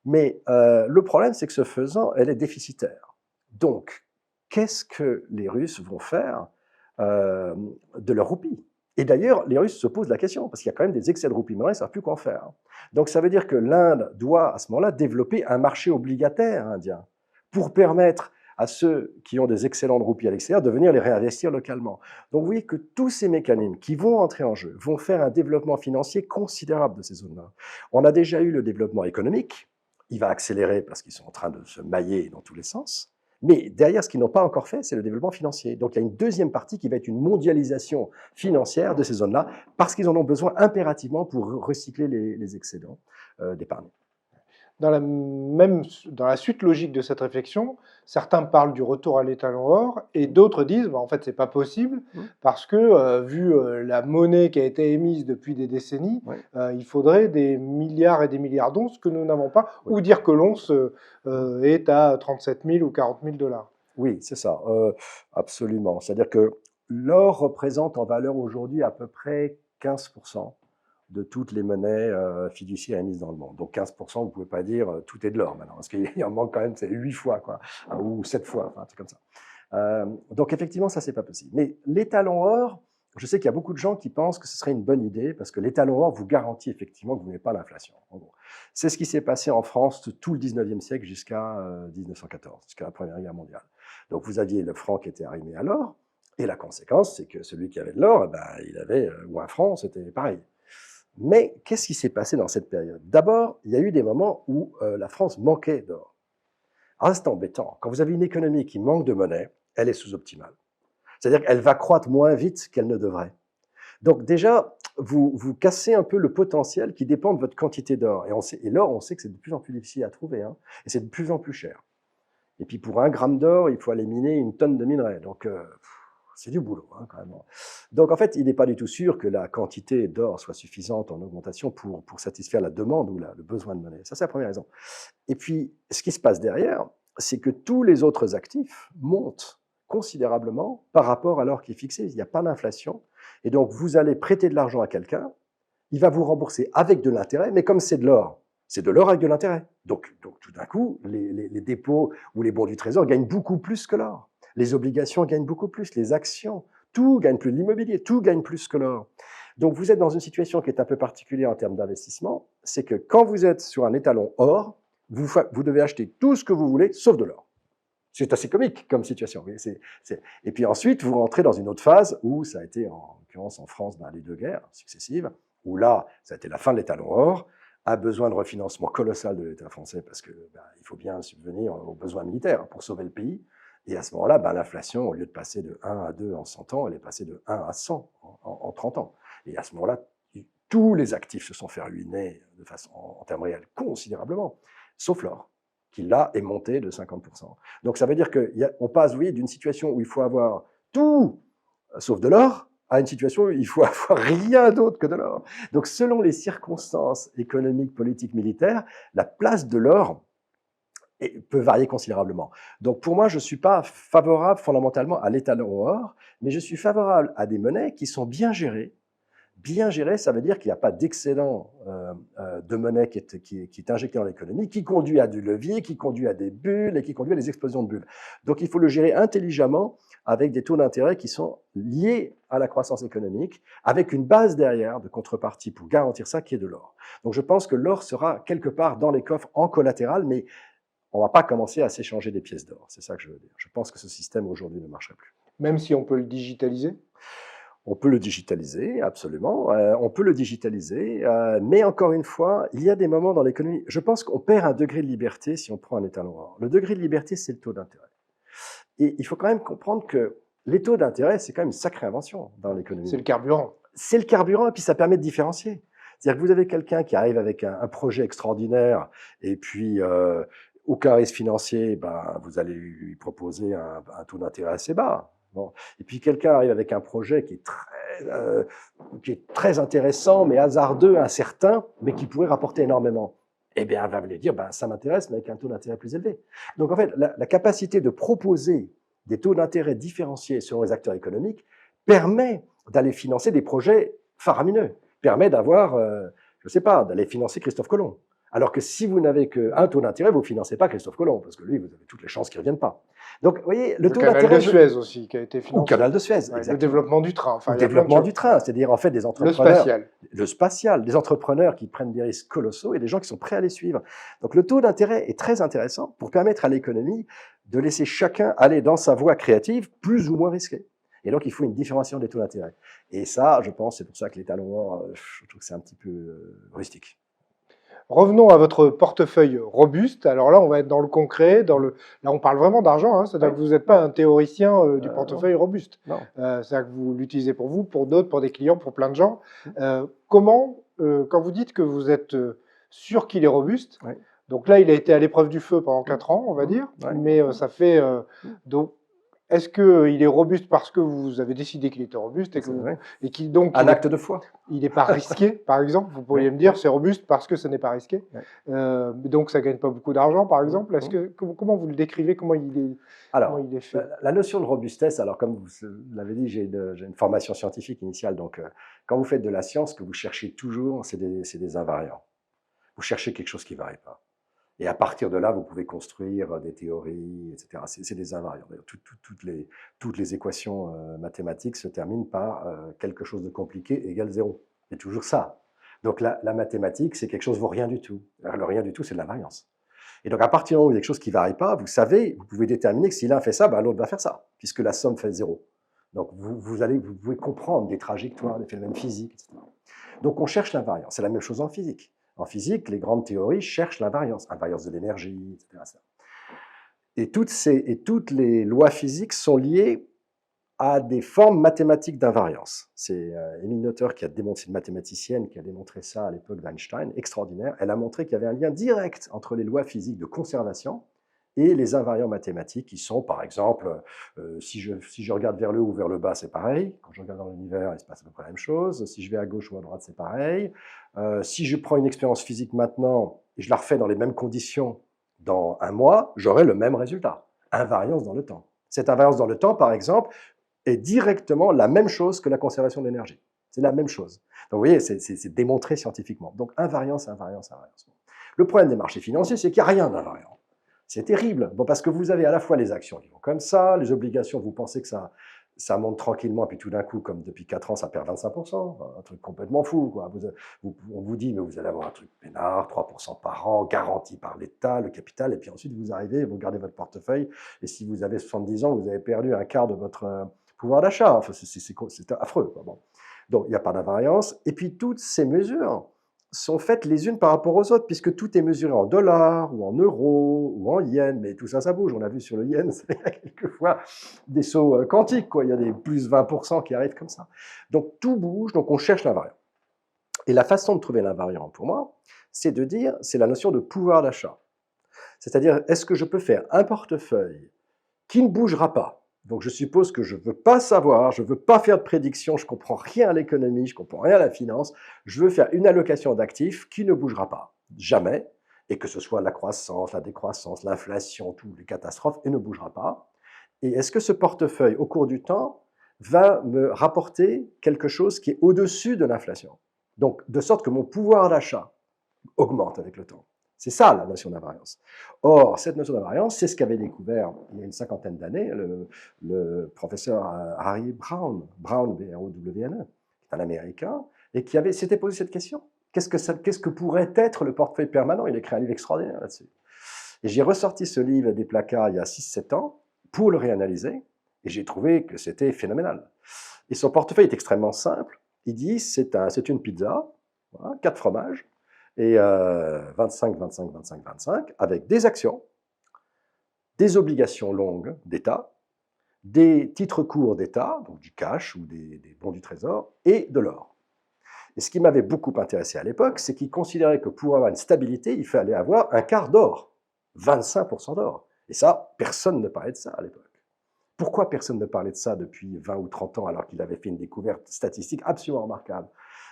A: Mais le problème, c'est que ce faisant, elle est déficitaire. Donc, qu'est-ce que les Russes vont faire de leur roupie? Et d'ailleurs, les Russes se posent la question, parce qu'il y a quand même des excès de roupie. Maintenant, ils ne savent plus quoi en faire. Donc, ça veut dire que l'Inde doit, à ce moment-là, développer un marché obligataire indien pour permettre à ceux qui ont des excédents de roupies à l'extérieur de venir les réinvestir localement. Donc, vous voyez que tous ces mécanismes qui vont entrer en jeu vont faire un développement financier considérable de ces zones-là. On a déjà eu le développement économique. Il va accélérer parce qu'ils sont en train de se mailler dans tous les sens. Mais derrière, ce qu'ils n'ont pas encore fait, c'est le développement financier. Donc, il y a une deuxième partie qui va être une mondialisation financière de ces zones-là, parce qu'ils en ont besoin impérativement pour recycler les excédents d'épargne.
D: Dans la suite logique de cette réflexion, certains parlent du retour à l'étalon or et d'autres disent en fait c'est pas possible parce que vu la monnaie qui a été émise depuis des décennies, il faudrait des milliards et des milliards d'onces que nous n'avons pas, ou dire que l'once est à 37 000 ou 40 000 dollars.
A: Oui, c'est ça, absolument. C'est-à-dire que l'or représente en valeur aujourd'hui à peu près 15% de toutes les monnaies fiduciaires émises dans le monde. Donc 15%, vous ne pouvez pas dire tout est de l'or maintenant, parce qu'il en manque quand même 8 fois, quoi, ou 7 fois, enfin, un truc comme ça. Donc effectivement, ça, c'est pas possible. Mais l'étalon or, je sais qu'il y a beaucoup de gens qui pensent que ce serait une bonne idée, parce que l'étalon or vous garantit effectivement que vous n'avez pas l'inflation. C'est ce qui s'est passé en France tout le 19e siècle jusqu'à 1914, jusqu'à la Première Guerre mondiale. Donc vous aviez le franc qui était arrimé à l'or, et la conséquence, c'est que celui qui avait de l'or, il avait, ou un franc, c'était pareil. Mais qu'est-ce qui s'est passé dans cette période? D'abord, il y a eu des moments où la France manquait d'or. Ah, c'est embêtant. Quand vous avez une économie qui manque de monnaie, elle est sous-optimale. C'est-à-dire qu'elle va croître moins vite qu'elle ne devrait. Donc déjà, vous cassez un peu le potentiel qui dépend de votre quantité d'or. Et l'or, on sait que c'est de plus en plus difficile à trouver, hein, et c'est de plus en plus cher. Et puis pour 1 gramme d'or, il faut aller miner 1 tonne de minerai. Donc c'est du boulot, hein, quand même. Donc en fait, il n'est pas du tout sûr que la quantité d'or soit suffisante en augmentation pour satisfaire la demande ou le besoin de monnaie. Ça, c'est la première raison. Et puis, ce qui se passe derrière, c'est que tous les autres actifs montent considérablement par rapport à l'or qui est fixé. Il n'y a pas d'inflation. Et donc, vous allez prêter de l'argent à quelqu'un, il va vous rembourser avec de l'intérêt, mais comme c'est de l'or avec de l'intérêt. Donc tout d'un coup, les dépôts ou les bons du trésor gagnent beaucoup plus que l'or. Les obligations gagnent beaucoup plus, les actions, tout gagne plus, l'immobilier, tout gagne plus que l'or. Donc vous êtes dans une situation qui est un peu particulière en termes d'investissement, c'est que quand vous êtes sur un étalon or, vous devez acheter tout ce que vous voulez, sauf de l'or. C'est assez comique comme situation. Et puis ensuite, vous rentrez dans une autre phase où ça a été, en l'occurrence en France, les 2 guerres successives, où là, ça a été la fin de l'étalon or, a besoin de refinancement colossal de l'État français parce que il faut bien subvenir aux besoins militaires pour sauver le pays. Et à ce moment-là, l'inflation, au lieu de passer de 1 à 2 en 100 ans, elle est passée de 1 à 100 en 30 ans. Et à ce moment-là, tous les actifs se sont fait ruiner de façon, en termes réels, considérablement, sauf l'or, qui là est monté de 50%. Donc ça veut dire qu'on passe, oui, d'une situation où il faut avoir tout, sauf de l'or, à une situation où il faut avoir rien d'autre que de l'or. Donc selon les circonstances économiques, politiques, militaires, la place de l'or peut varier considérablement. Donc pour moi, je ne suis pas favorable fondamentalement à l'étalon or, mais je suis favorable à des monnaies qui sont bien gérées. Bien gérées, ça veut dire qu'il n'y a pas d'excédent de monnaie qui est injecté dans l'économie, qui conduit à du levier, qui conduit à des bulles et qui conduit à des explosions de bulles. Donc il faut le gérer intelligemment avec des taux d'intérêt qui sont liés à la croissance économique, avec une base derrière de contrepartie pour garantir ça qui est de l'or. Donc je pense que l'or sera quelque part dans les coffres en collatéral, mais on ne va pas commencer à s'échanger des pièces d'or. C'est ça que je veux dire. Je pense que ce système aujourd'hui ne marcherait plus.
D: Même si on peut le digitaliser?
A: On peut le digitaliser, absolument. On peut le digitaliser, mais encore une fois, il y a des moments dans l'économie, je pense qu'on perd un degré de liberté si on prend un étalon or. Le degré de liberté, c'est le taux d'intérêt. Et il faut quand même comprendre que les taux d'intérêt, c'est quand même une sacrée invention dans l'économie.
D: C'est le carburant.
A: C'est le carburant, et puis ça permet de différencier. C'est-à-dire que vous avez quelqu'un qui arrive avec un projet extraordinaire, et puis aucun risque financier, vous allez lui proposer un taux d'intérêt assez bas. Bon. Et puis quelqu'un arrive avec un projet qui est très intéressant, mais hasardeux, incertain, mais qui pourrait rapporter énormément. Eh bien, elle va lui dire, ça m'intéresse, mais avec un taux d'intérêt plus élevé. Donc en fait, la capacité de proposer des taux d'intérêt différenciés selon les acteurs économiques permet d'aller financer des projets faramineux, permet d'avoir, je ne sais pas, d'aller financer Christophe Colomb. Alors que si vous n'avez qu'un taux d'intérêt, vous ne financez pas Christophe Colomb, parce que lui, vous avez toutes les chances qu'il ne revienne pas. Donc, vous voyez, le taux
D: canal
A: d'intérêt...
D: de Suez aussi, qui a été
A: Ou
D: financé.
A: canal de Suez,
D: Ouais,
A: exactement.
D: le développement du train. Enfin,
A: Le
D: il y a plein de
A: développement
D: choses.
A: du train, c'est-à-dire en fait des
D: Le
A: entrepreneurs...
D: spatial.
A: Le spatial, des entrepreneurs qui prennent des risques colossaux et des gens qui sont prêts à les suivre. Donc le taux d'intérêt est très intéressant pour permettre à l'économie de laisser chacun aller dans sa voie créative, plus ou moins risquée. Et donc il faut une différenciation des taux d'intérêt. Et ça, je pense, c'est pour ça que les talons or, je trouve que c'est un petit peu rustique.
D: Revenons à votre portefeuille robuste. Alors là, on va être dans le concret. Là, on parle vraiment d'argent. Hein. C'est-à-dire
A: Oui.
D: que vous n'êtes pas un théoricien du portefeuille robuste.
A: Non.
D: C'est-à-dire que vous l'utilisez pour vous, pour d'autres, pour des clients, pour plein de gens. Comment, quand vous dites que vous êtes sûr qu'il est robuste,
A: Oui.
D: donc là, il a été à l'épreuve du feu pendant 4 ans, on va dire,
A: Oui.
D: mais ça fait... donc, est-ce qu'il est robuste parce que vous avez décidé qu'il était robuste et
A: C'est vrai.
D: qu'il donc
A: Un acte de foi.
D: il n'est pas risqué, par exemple? Vous pourriez
A: Oui.
D: me dire c'est robuste parce que ce n'est pas risqué.
A: Oui.
D: Donc ça ne gagne pas beaucoup d'argent, par exemple.
A: Oui.
D: Comment vous le décrivez? Comment
A: Alors,
D: il est fait?
A: la notion de robustesse, alors comme vous l'avez dit, j'ai une formation scientifique initiale, donc quand vous faites de la science, ce que vous cherchez toujours, c'est des invariants. Vous cherchez quelque chose qui ne varie pas. Et à partir de là, vous pouvez construire des théories, etc. C'est des invariants. D'ailleurs, toutes les équations mathématiques se terminent par quelque chose de compliqué égale 0. C'est toujours ça. Donc la mathématique, c'est quelque chose qui vaut rien du tout. Alors, le rien du tout, c'est de l'invariance. Et donc à partir du moment où il y a quelque chose qui ne varie pas, vous savez, vous pouvez déterminer que si l'un fait ça, ben, l'autre va faire ça, puisque la somme fait 0. Donc vous pouvez comprendre des trajectoires, des phénomènes physiques, etc. Donc on cherche l'invariance. C'est la même chose en physique. En physique, les grandes théories cherchent l'invariance, invariance de l'énergie, etc. Et toutes les lois physiques sont liées à des formes mathématiques d'invariance. C'est Emile Noether qui a démontré, une mathématicienne qui a démontré ça à l'époque d'Einstein, extraordinaire. Elle a montré qu'il y avait un lien direct entre les lois physiques de conservation et les invariants mathématiques qui sont, par exemple, si je regarde vers le haut ou vers le bas, c'est pareil. Quand je regarde dans l'univers, il se passe à peu près la même chose. Si je vais à gauche ou à droite, c'est pareil. Si je prends une expérience physique maintenant et je la refais dans les mêmes conditions dans un mois, j'aurai le même résultat. Invariance dans le temps. Cette invariance dans le temps, par exemple, est directement la même chose que la conservation de l'énergie. C'est la même chose. Donc vous voyez, c'est démontré scientifiquement. Donc invariance, invariance, invariance. Le problème des marchés financiers, c'est qu'il n'y a rien d'invariant. C'est terrible, parce que vous avez à la fois les actions qui vont comme ça, les obligations, vous pensez que ça monte tranquillement, et puis tout d'un coup, comme depuis 4 ans, ça perd 25%, un truc complètement fou, quoi. On vous dit, mais vous allez avoir un truc peinard, 3% par an, garanti par l'État, le capital, et puis ensuite vous arrivez, vous gardez votre portefeuille, et si vous avez 70 ans, vous avez perdu un quart de votre pouvoir d'achat. Enfin, c'est affreux, quoi. Bon. Donc, il n'y a pas d'invariance, et puis toutes ces mesures sont faites les unes par rapport aux autres, puisque tout est mesuré en dollars, ou en euros, ou en yens, mais tout ça, ça bouge. On a vu sur le yen, il y a quelquefois des sauts quantiques, quoi. Il y a des plus 20% qui arrivent comme ça. Donc tout bouge, donc on cherche l'invariant. Et la façon de trouver l'invariant, pour moi, c'est de dire, c'est la notion de pouvoir d'achat. C'est-à-dire, est-ce que je peux faire un portefeuille qui ne bougera pas? Donc je suppose que je ne veux pas savoir, je ne veux pas faire de prédiction, je ne comprends rien à l'économie, je ne comprends rien à la finance, je veux faire une allocation d'actifs qui ne bougera pas, jamais, et que ce soit la croissance, la décroissance, l'inflation, toutes les catastrophes, et ne bougera pas. Et est-ce que ce portefeuille, au cours du temps, va me rapporter quelque chose qui est au-dessus de l'inflation? Donc de sorte que mon pouvoir d'achat augmente avec le temps. C'est ça la notion d'invariance. Or, cette notion d'invariance, c'est ce qu'avait découvert il y a une 50aine d'années le professeur Harry Brown, B-R-O-W-N-E, qui est un Américain, et qui s'était posé cette question. Qu'est-ce que pourrait être le portefeuille permanent? Il a écrit un livre extraordinaire là-dessus. Et j'ai ressorti ce livre des placards il y a 6-7 ans pour le réanalyser, et j'ai trouvé que c'était phénoménal. Et son portefeuille est extrêmement simple. Il dit, c'est une pizza, voilà, 4 fromages, et 25, 25, 25, 25, avec des actions, des obligations longues d'État, des titres courts d'État, donc du cash ou des bons du trésor, et de l'or. Et ce qui m'avait beaucoup intéressé à l'époque, c'est qu'il considérait que pour avoir une stabilité, il fallait avoir un quart d'or, 25% d'or. Et ça, personne ne parlait de ça à l'époque. Pourquoi personne ne parlait de ça depuis 20 ou 30 ans, alors qu'il avait fait une découverte statistique absolument remarquable?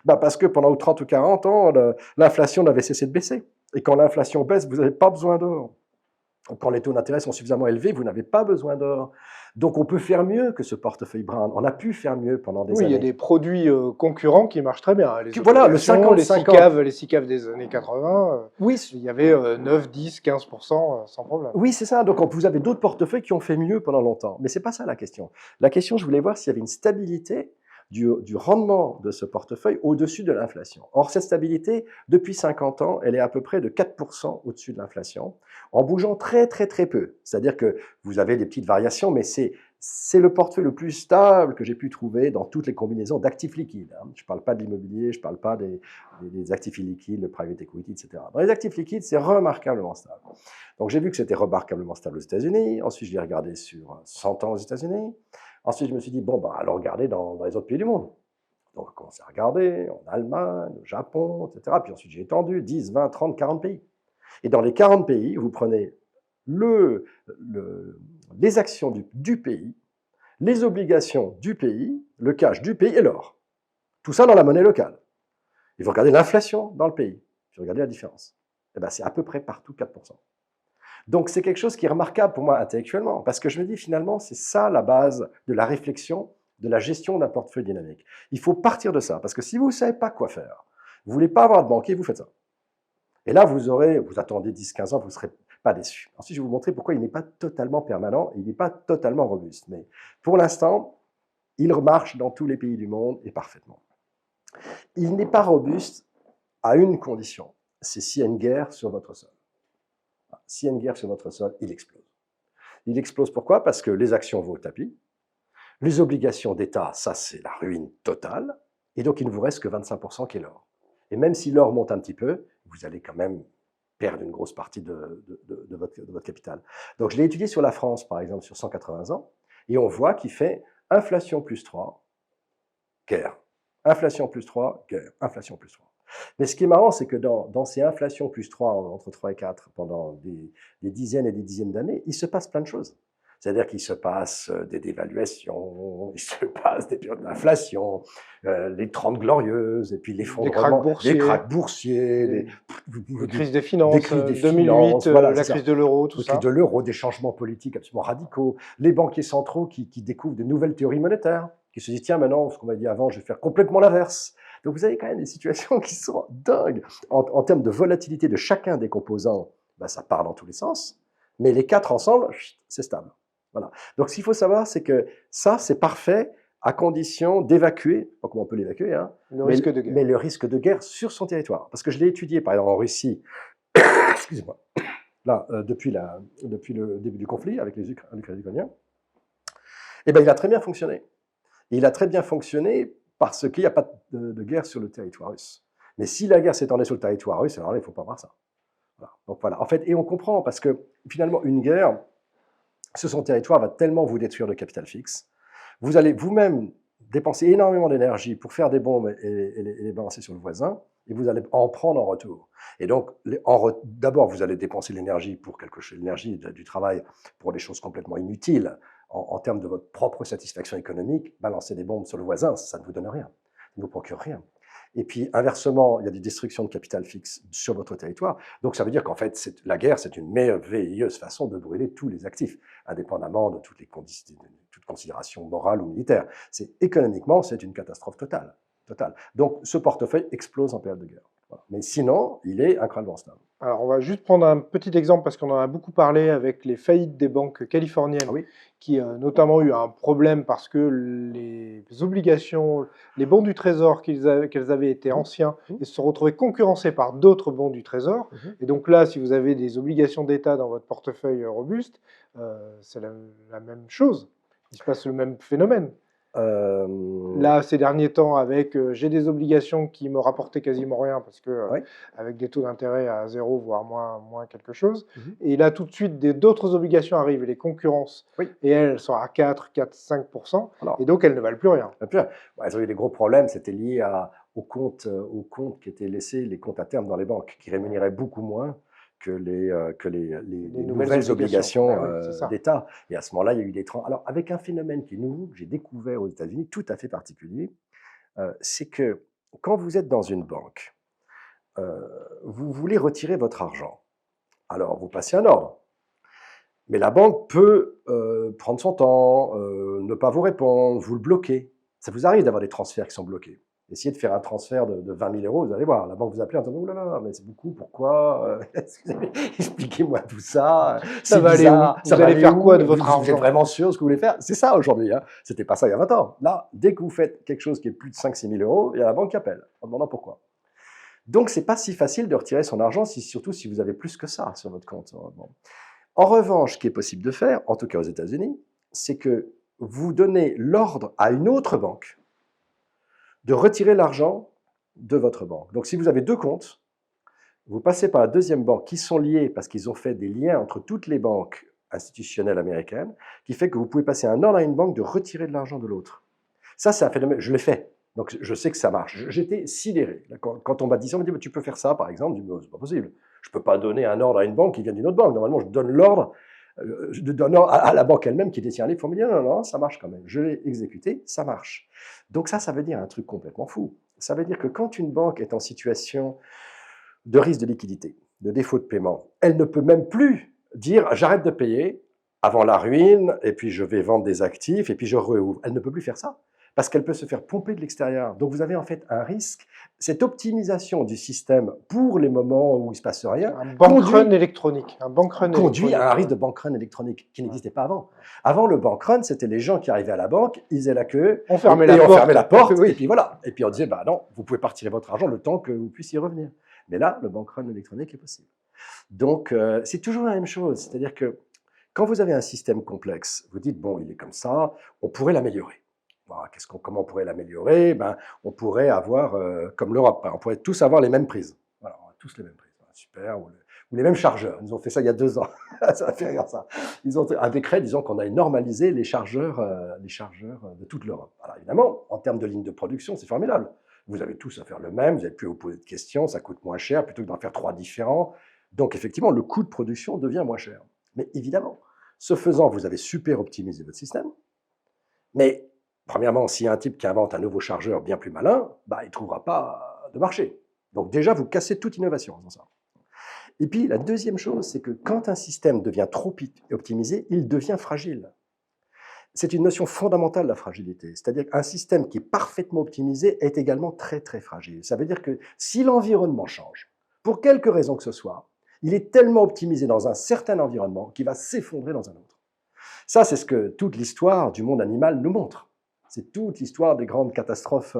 A: Parce que pendant 30 ou 40 ans, l'inflation n'avait cessé de baisser. Et quand l'inflation baisse, vous n'avez pas besoin d'or. Quand les taux d'intérêt sont suffisamment élevés, vous n'avez pas besoin d'or. Donc on peut faire mieux que ce portefeuille Brown. On a pu faire mieux pendant des
D: Oui, il y a
A: années.
D: des produits concurrents qui marchent très bien, hein. Les
A: Voilà, le
D: obligations,
A: 50-50.
D: les SICAV des années 80,
A: Oui,
D: il y avait 9, 10, 15% sans problème.
A: oui, c'est ça. Donc vous avez d'autres portefeuilles qui ont fait mieux pendant longtemps. Mais c'est pas ça la question. La question, je voulais voir s'il y avait une stabilité du rendement de ce portefeuille au-dessus de l'inflation. Or, cette stabilité, depuis 50 ans, elle est à peu près de 4% au-dessus de l'inflation, en bougeant très, très, très peu. C'est-à-dire que vous avez des petites variations, mais c'est le portefeuille le plus stable que j'ai pu trouver dans toutes les combinaisons d'actifs liquides. Je ne parle pas de l'immobilier, je ne parle pas des actifs illiquides, le private equity, etc. Dans les actifs liquides, c'est remarquablement stable. Donc j'ai vu que c'était remarquablement stable aux États-Unis. Ensuite, je l'ai regardé sur 100 ans aux États-Unis. Ensuite, je me suis dit, bon, allons regarder dans les autres pays du monde. Donc, on a commencé à regarder en Allemagne, au Japon, etc. Puis ensuite, j'ai étendu 10, 20, 30, 40 pays. Et dans les 40 pays, vous prenez les actions du pays, les obligations du pays, le cash du pays et l'or. Tout ça dans la monnaie locale. Et vous regardez l'inflation dans le pays. Puis regardez la différence. Eh ben, c'est à peu près partout 4%. Donc c'est quelque chose qui est remarquable pour moi intellectuellement, parce que je me dis finalement, c'est ça la base de la réflexion, de la gestion d'un portefeuille dynamique. Il faut partir de ça, parce que si vous ne savez pas quoi faire, vous ne voulez pas avoir de banquier, vous faites ça. Et là, vous attendez 10-15 ans, vous ne serez pas déçu. Ensuite, je vais vous montrer pourquoi il n'est pas totalement permanent, il n'est pas totalement robuste. Mais pour l'instant, il marche dans tous les pays du monde et parfaitement. Il n'est pas robuste à une condition, c'est s'il y a une guerre sur votre sol. S'il y a une guerre sur votre sol, il explose. Il explose pourquoi? Parce que les actions vont au tapis, les obligations d'État, ça c'est la ruine totale, et donc il ne vous reste que 25% qui est l'or. Et même si l'or monte un petit peu, vous allez quand même perdre une grosse partie de votre capital. Donc je l'ai étudié sur la France, par exemple, sur 180 ans, et on voit qu'il fait inflation plus 3, guerre. Inflation plus 3, guerre. Inflation plus 3. Mais ce qui est marrant, c'est que dans ces inflations plus 3, entre 3 et 4, pendant des dizaines et des dizaines d'années, il se passe plein de choses. C'est-à-dire qu'il se passe des dévaluations, il se passe des périodes d'inflation, les 30 glorieuses, et puis l'effondrement, les cracks boursiers,
D: les crises des finances, 2008,
A: voilà,
D: la crise de l'euro, tout ça.
A: La crise de l'euro, des changements politiques absolument radicaux, les banquiers centraux qui découvrent de nouvelles théories monétaires, qui se disent, tiens, maintenant, ce qu'on m'a dit avant, je vais faire complètement l'inverse. Donc vous avez quand même des situations qui sont dingues. En termes de volatilité de chacun des composants, ça part dans tous les sens, mais les quatre ensemble, c'est stable. Voilà. Donc ce qu'il faut savoir, c'est que ça, c'est parfait à condition d'évacuer, pas comment on peut l'évacuer, hein, mais le risque de guerre sur son territoire. Parce que je l'ai étudié, par exemple, en Russie, excusez-moi, là, depuis le début du conflit avec les Ukrainiens, et il a très bien fonctionné. Et il a très bien fonctionné parce qu'il n'y a pas de guerre sur le territoire russe. Mais si la guerre s'étendait sur le territoire russe, alors là, il ne faut pas voir ça. Voilà. Donc voilà. En fait, et on comprend parce que finalement, une guerre sur son territoire va tellement vous détruire de capital fixe. Vous allez vous-même dépenser énormément d'énergie pour faire des bombes et les balancer sur le voisin, et vous allez en prendre en retour. Et donc, d'abord, vous allez dépenser l'énergie pour quelque chose, l'énergie du travail pour des choses complètement inutiles. En termes de votre propre satisfaction économique, balancer des bombes sur le voisin, ça ne vous donne rien, ça ne vous procure rien. Et puis, inversement, il y a des destructions de capital fixe sur votre territoire. Donc, ça veut dire qu'en fait, la guerre, c'est une merveilleuse façon de brûler tous les actifs, indépendamment de toute considération morale ou militaire. Économiquement, c'est une catastrophe totale. Donc, ce portefeuille explose en période de guerre. Voilà. Mais sinon, il est incroyablement stable.
D: Alors, on va juste prendre un petit exemple, parce qu'on en a beaucoup parlé avec les faillites des banques californiennes, qui ont notamment eu un problème parce que les obligations, les bons du Trésor qu'elles avaient été anciens, et se sont retrouvés concurrencés par d'autres bons du Trésor. Et donc là, si vous avez des obligations d'État dans votre portefeuille robuste, c'est la même chose. Il se passe le même phénomène. Là, ces derniers temps, j'ai des obligations qui me rapportaient quasiment rien parce que avec des taux d'intérêt à 0, voire moins quelque chose. Et là, tout de suite, d'autres obligations arrivent et les concurrences. Et elles sont à 4-5%. Et donc, elles ne valent plus rien.
A: Elles ont eu des gros problèmes. C'était lié aux comptes qui étaient laissés, les comptes à terme dans les banques, qui rémunéraient beaucoup moins que les nouvelles obligations d'État. Et à ce moment-là, il y a eu des trends. Alors, avec un phénomène qui est nouveau, que j'ai découvert aux États-Unis, tout à fait particulier, c'est que quand vous êtes dans une banque, vous voulez retirer votre argent. Alors, vous passez un ordre. Mais la banque peut prendre son temps, ne pas vous répondre, vous le bloquer. Ça vous arrive d'avoir des transferts qui sont bloqués. Essayez de faire un transfert de 20 000 euros, vous allez voir, la banque vous appelle en disant « Ouh là là, mais c'est beaucoup, pourquoi expliquez-moi tout ça,
D: Ça
A: c'est
D: va aller où?
A: bizarre,
D: Vous allez faire quoi de votre
A: Vous êtes
D: argent?
A: vraiment sûr de ce que vous voulez faire ?» C'est ça aujourd'hui, hein. C'était pas ça il y a 20 ans. Là, dès que vous faites quelque chose qui est plus de 5 000 6 000 euros, il y a la banque qui appelle en demandant pourquoi. Donc, c'est pas si facile de retirer son argent, surtout si vous avez plus que ça sur votre compte. Bon. En revanche, ce qui est possible de faire, en tout cas aux États-Unis, c'est que vous donnez l'ordre à une autre banque de retirer l'argent de votre banque. Donc, si vous avez deux comptes, vous passez par la deuxième banque qui sont liés parce qu'ils ont fait des liens entre toutes les banques institutionnelles américaines, qui fait que vous pouvez passer un ordre à une banque de retirer de l'argent de l'autre. Ça, c'est un phénomène, je l'ai fait. Donc, je sais que ça marche. J'étais sidéré. Quand on m'a dit ça, on m'a dit, tu peux faire ça, par exemple. Je me dis, c'est pas possible. Je ne peux pas donner un ordre à une banque qui vient d'une autre banque. Normalement, je donne l'ordre à la banque elle-même qui détient les fonds. Mais non, non, ça marche quand même. Je l'ai exécuté, ça marche. Donc ça veut dire un truc complètement fou. Ça veut dire que quand une banque est en situation de risque de liquidité, de défaut de paiement, elle ne peut même plus dire, j'arrête de payer avant la ruine, et puis je vais vendre des actifs, et puis je rouvre. Elle ne peut plus faire ça. Parce qu'elle peut se faire pomper de l'extérieur. Donc vous avez en fait un risque. Cette optimisation du système pour les moments où il ne se passe rien
D: Un bank run électronique.
A: Conduit à un risque de bank run électronique qui n'existait pas avant. Avant, le bank run, c'était les gens qui arrivaient à la banque, ils faisaient la queue,
D: on fermait
A: la porte,
D: oui.
A: et puis voilà. Et puis on disait, bah non, vous pouvez pas retirer votre argent le temps que vous puissiez y revenir. Mais là, le bank run électronique est possible. Donc, c'est toujours la même chose. C'est-à-dire que quand vous avez un système complexe, vous dites, bon, il est comme ça, on pourrait l'améliorer. Comment on pourrait l'améliorer? Ben, on pourrait avoir, comme l'Europe, on pourrait tous avoir les mêmes prises. Voilà, on a tous les mêmes prises. Super. Ou les mêmes chargeurs. Ils ont fait ça il y a 2 ans. Ça m'a fait rire, ça. Ils ont un décret disant qu'on allait normaliser les chargeurs de toute l'Europe. Alors évidemment, en termes de ligne de production, c'est formidable. Vous avez tous à faire le même, vous n'avez plus à vous poser de questions, ça coûte moins cher plutôt que d'en faire 3 différents. Donc effectivement, le coût de production devient moins cher. Mais évidemment, ce faisant, vous avez super optimisé votre système. Mais premièrement, s'il y a un type qui invente un nouveau chargeur bien plus malin, bah, il ne trouvera pas de marché. Donc déjà, vous cassez toute innovation dans ça. Et puis, la deuxième chose, c'est que quand un système devient trop optimisé, il devient fragile. C'est une notion fondamentale, la fragilité. C'est-à-dire qu'un système qui est parfaitement optimisé est également très, très fragile. Ça veut dire que si l'environnement change, pour quelque raison que ce soit, il est tellement optimisé dans un certain environnement qu'il va s'effondrer dans un autre. Ça, c'est ce que toute l'histoire du monde animal nous montre. C'est toute l'histoire des grandes catastrophes,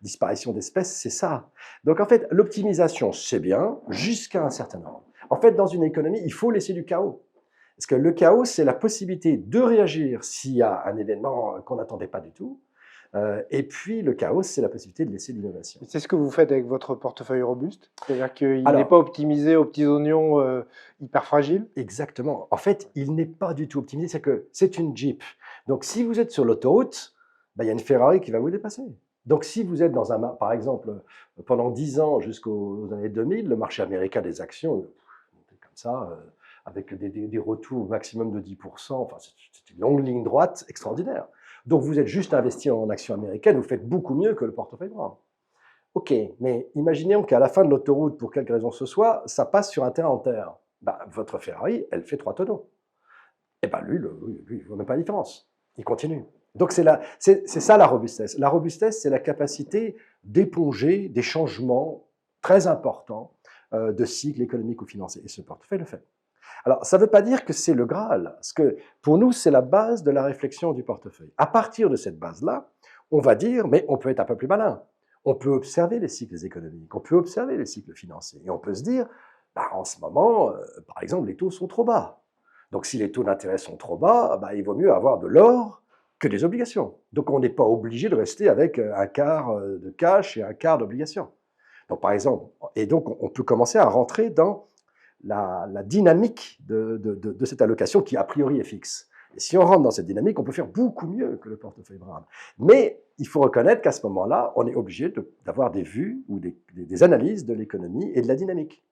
A: disparition d'espèces, c'est ça. Donc en fait, l'optimisation, c'est bien, jusqu'à un certain nombre. En fait, dans une économie, il faut laisser du chaos. Parce que le chaos, c'est la possibilité de réagir s'il y a un événement qu'on n'attendait pas du tout. Et puis, le chaos, c'est la possibilité de laisser de l'innovation.
D: C'est ce que vous faites avec votre portefeuille robuste? C'est-à-dire qu'il n'est pas optimisé aux petits oignons hyper fragiles?
A: Exactement. En fait, il n'est pas du tout optimisé. C'est que c'est une Jeep. Donc, si vous êtes sur l'autoroute, ben, il y a une Ferrari qui va vous dépasser. Donc, si vous êtes dans par exemple, pendant 10 ans jusqu'aux années 2000, le marché américain des actions, comme ça, avec des retours au maximum de 10%, enfin, c'est une longue ligne droite extraordinaire. Donc, vous êtes juste investi en actions américaines, vous faites beaucoup mieux que le portefeuille brun. OK, mais imaginons qu'à la fin de l'autoroute, pour quelque raison que ce soit, ça passe sur un terrain en terre. Ben, votre Ferrari, elle fait 3 tonneaux. Et bien, lui, il ne voit même pas la différence. Il continue. Donc, c'est ça la robustesse. La robustesse, c'est la capacité d'éponger des changements très importants de cycle économique ou financier. Et ce portefeuille le fait. Alors, ça ne veut pas dire que c'est le Graal, parce que pour nous, c'est la base de la réflexion du portefeuille. À partir de cette base-là, on va dire, mais on peut être un peu plus malin. On peut observer les cycles économiques, on peut observer les cycles financiers, et on peut se dire, bah, en ce moment, par exemple, les taux sont trop bas. Donc, si les taux d'intérêt sont trop bas, bah, il vaut mieux avoir de l'or que des obligations. Donc, on n'est pas obligé de rester avec un quart de cash et un quart d'obligations. Donc, par exemple, et donc, on peut commencer à rentrer dans la dynamique de cette allocation qui, a priori, est fixe. Et si on rentre dans cette dynamique, on peut faire beaucoup mieux que le portefeuille brun. Mais il faut reconnaître qu'à ce moment-là, on est obligé d'avoir des vues ou des analyses de l'économie et de la dynamique.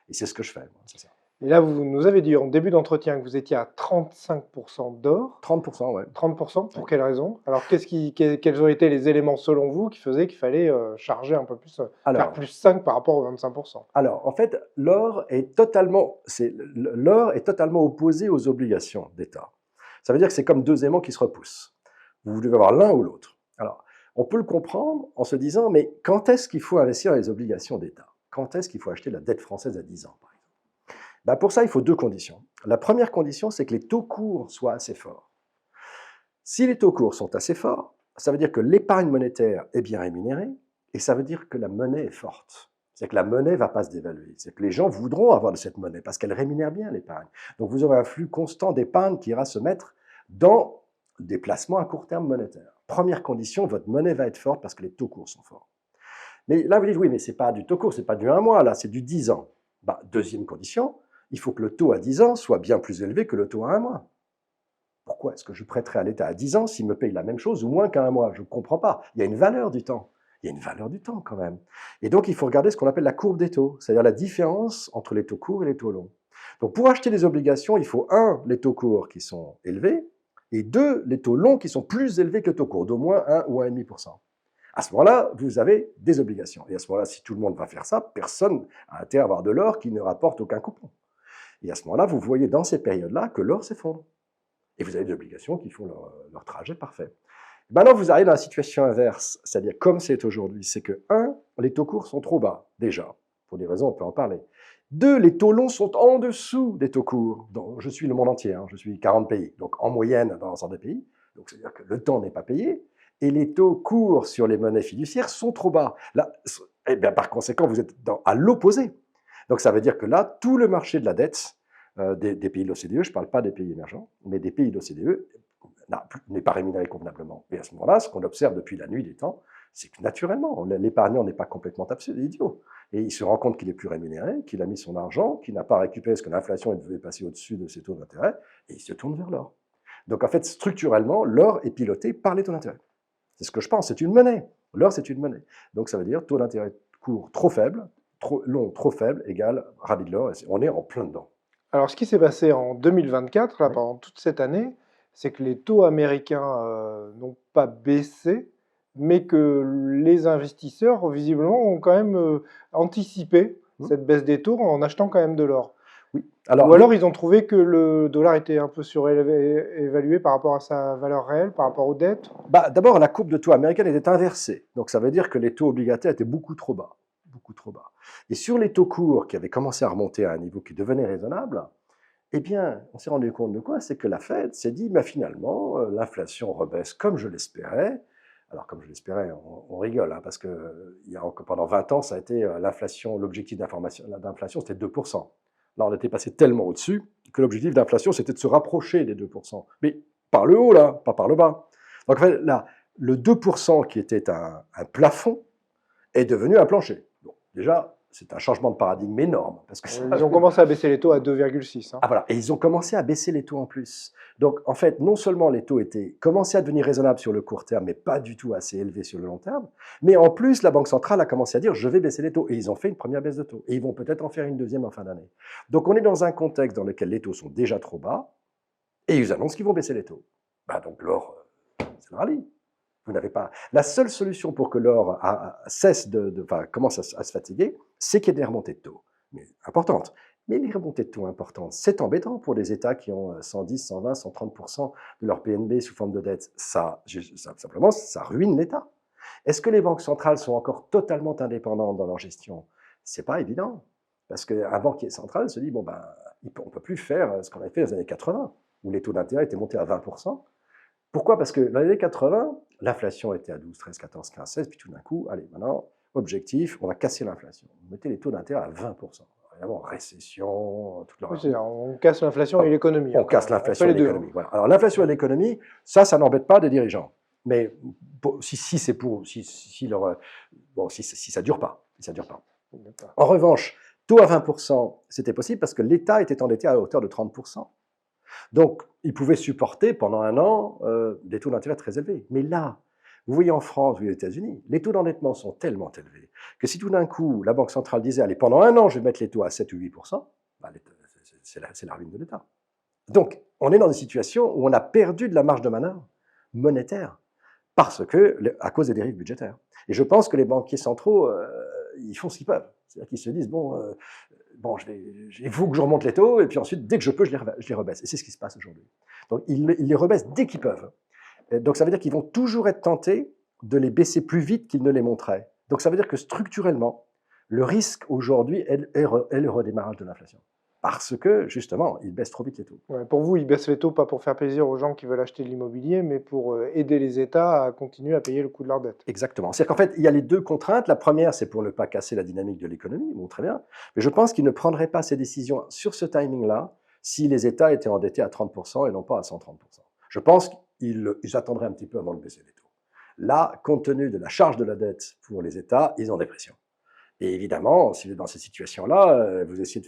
A: Et c'est ce que je fais, moi, c'est ça.
D: Et là, vous nous avez dit en début d'entretien que vous étiez à 35% d'or.
A: 30%, ouais.
D: 30%, pour quelle raison? Alors, quels ont été les éléments selon vous qui faisaient qu'il fallait charger un peu plus, faire
A: Alors,
D: plus 5 par rapport aux 25%?
A: en fait, l'or est totalement opposé aux obligations d'État. Ça veut dire que c'est comme deux aimants qui se repoussent. Vous devez avoir l'un ou l'autre. Alors, on peut le comprendre en se disant, mais quand est-ce qu'il faut investir dans les obligations d'État? Quand est-ce qu'il faut acheter la dette française à 10 ans, par exemple? Ben pour ça, il faut deux conditions. La première condition, c'est que les taux courts soient assez forts. Si les taux courts sont assez forts, ça veut dire que l'épargne monétaire est bien rémunérée et ça veut dire que la monnaie est forte. C'est que la monnaie ne va pas se dévaluer. C'est que les gens voudront avoir de cette monnaie parce qu'elle rémunère bien l'épargne. Donc vous aurez un flux constant d'épargne qui ira se mettre dans des placements à court terme monétaires. Première condition, votre monnaie va être forte parce que les taux courts sont forts. Mais là, vous dites, oui, mais ce n'est pas du taux court, ce n'est pas du 1 mois, là, c'est du 10 ans. Ben, deuxième condition, il faut que le taux à 10 ans soit bien plus élevé que le taux à 1 mois. Pourquoi est-ce que je prêterais à l'État à 10 ans s'il me paye la même chose ou moins qu'à 1 mois? Je ne comprends pas. Il y a une valeur du temps. Il y a une valeur du temps quand même. Et donc, il faut regarder ce qu'on appelle la courbe des taux, c'est-à-dire la différence entre les taux courts et les taux longs. Donc, pour acheter des obligations, il faut 1, les taux courts qui sont élevés, et 2, les taux longs qui sont plus élevés que les taux courts, d'au moins 1 ou 1,5%. À ce moment-là, vous avez des obligations. Et à ce moment-là, si tout le monde va faire ça, personne n'a intérêt à avoir de l'or qui ne rapporte aucun coupon. Et à ce moment-là, vous voyez dans ces périodes-là que l'or s'effondre. Et vous avez des obligations qui font leur trajet parfait. Maintenant, vous arrivez dans la situation inverse, c'est-à-dire comme c'est aujourd'hui, c'est que 1, les taux courts sont trop bas, déjà, pour des raisons, on peut en parler. 2, les taux longs sont en dessous des taux courts. Donc, je suis le monde entier, je suis 40 pays, donc en moyenne dans l'ensemble des pays. Donc, c'est-à-dire que le temps n'est pas payé, et les taux courts sur les monnaies fiduciaires sont trop bas. Là, eh bien, par conséquent, vous êtes à l'opposé. Donc, ça veut dire que là, tout le marché de la dette des pays de l'OCDE, je ne parle pas des pays émergents, mais des pays de l'OCDE, n'est pas rémunéré convenablement. Et à ce moment-là, ce qu'on observe depuis la nuit des temps, c'est que naturellement, l'épargnant n'est pas complètement absurde, idiot. Et il se rend compte qu'il est plus rémunéré, qu'il a mis son argent, qu'il n'a pas récupéré ce que l'inflation devait passer au-dessus de ses taux d'intérêt, et il se tourne vers l'or. Donc en fait, structurellement, l'or est piloté par les taux d'intérêt. C'est ce que je pense, c'est une monnaie. L'or, c'est une monnaie. Donc ça veut dire taux d'intérêt court trop faible, long trop faible, égale rallye de l'or, et on est en plein dedans.
D: Alors, ce qui s'est passé en 2024, là, pendant toute cette année, c'est que les taux américains n'ont pas baissé, mais que les investisseurs, visiblement, ont quand même anticipé cette baisse des taux en achetant quand même de l'or.
A: Oui.
D: Ou alors, ils ont trouvé que le dollar était un peu surévalué par rapport à sa valeur réelle, par rapport aux dettes.
A: D'abord, la courbe de taux américaine était inversée. Donc, ça veut dire que les taux obligataires étaient beaucoup trop bas. Beaucoup trop bas. Et sur les taux courts qui avaient commencé à remonter à un niveau qui devenait raisonnable, eh bien, on s'est rendu compte de quoi? C'est que la Fed s'est dit, finalement, l'inflation rebaisse comme je l'espérais. Alors, comme je l'espérais, on rigole, parce que pendant 20 ans, ça a été l'inflation, l'objectif d'inflation, c'était 2%. Là, on était passé tellement au-dessus que l'objectif d'inflation, c'était de se rapprocher des 2%. Mais par le haut, là, pas par le bas. Donc, en fait, là, le 2% qui était un plafond est devenu un plancher. Bon, déjà, c'est un changement de paradigme énorme. Parce que
D: ils ont commencé à baisser les taux à 2,6.
A: Voilà, et ils ont commencé à baisser les taux en plus. Donc, en fait, non seulement les taux commençaient à devenir raisonnables sur le court terme, mais pas du tout assez élevés sur le long terme, mais en plus, la Banque centrale a commencé à dire « je vais baisser les taux ». Et ils ont fait une première baisse de taux. Et ils vont peut-être en faire une deuxième en fin d'année. Donc, on est dans un contexte dans lequel les taux sont déjà trop bas, et ils annoncent qu'ils vont baisser les taux. Donc, l'or, c'est le rallye. Vous n'avez pas. La seule solution pour que l'or commence à se fatiguer, c'est qu'il y ait des remontées de taux, mais importantes. Mais les remontées de taux importantes, c'est embêtant pour des États qui ont 110, 120, 130% de leur PNB sous forme de dette. Simplement, ça ruine l'État. Est-ce que les banques centrales sont encore totalement indépendantes dans leur gestion? C'est pas évident, parce qu'un banquier central se dit on ne peut plus faire ce qu'on avait fait dans les années 80, où les taux d'intérêt étaient montés à 20%. Pourquoi? Parce que dans les années 80, l'inflation était à 12, 13, 14, 15, 16, puis tout d'un coup, allez, maintenant, objectif, on va casser l'inflation. Vous mettez les taux d'intérêt à 20%. Évidemment, récession, toute
D: on casse l'inflation et l'économie.
A: On casse l'inflation et l'économie. Voilà. Alors, l'inflation et l'économie, ça n'embête pas des dirigeants. Mais si ça dure pas. Si ça dure pas. En revanche, taux à 20%, c'était possible parce que l'État était endetté à hauteur de 30%. Donc, ils pouvaient supporter pendant un an des taux d'intérêt très élevés. Mais là, vous voyez en France ou aux États-Unis, les taux d'endettement sont tellement élevés que si tout d'un coup, la Banque centrale disait « Allez, pendant un an, je vais mettre les taux à 7 ou 8%, c'est la ruine de l'État. Donc, on est dans une situation où on a perdu de la marge de manœuvre monétaire à cause des dérives budgétaires. Et je pense que les banquiers centraux, ils font ce qu'ils peuvent. C'est-à-dire qu'ils se disent, il faut que je remonte les taux, et puis ensuite, dès que je peux, je les rebaisse. Et c'est ce qui se passe aujourd'hui. Donc, ils les rebaissent dès qu'ils peuvent. Et donc, ça veut dire qu'ils vont toujours être tentés de les baisser plus vite qu'ils ne les montraient. Donc, ça veut dire que structurellement, le risque aujourd'hui est le redémarrage de l'inflation. Parce que, justement, ils baissent trop vite les taux.
D: Ouais, pour vous, ils baissent les taux pas pour faire plaisir aux gens qui veulent acheter de l'immobilier, mais pour aider les États à continuer à payer le coût de leur dette.
A: Exactement. C'est-à-dire qu'en fait, il y a les deux contraintes. La première, c'est pour ne pas casser la dynamique de l'économie. Bon, très bien. Mais je pense qu'ils ne prendraient pas ces décisions sur ce timing-là si les États étaient endettés à 30% et non pas à 130%. Je pense qu'ils attendraient un petit peu avant de baisser les taux. Là, compte tenu de la charge de la dette pour les États, ils ont des pressions. Et évidemment, si vous êtes dans cette situation-là, vous essayez de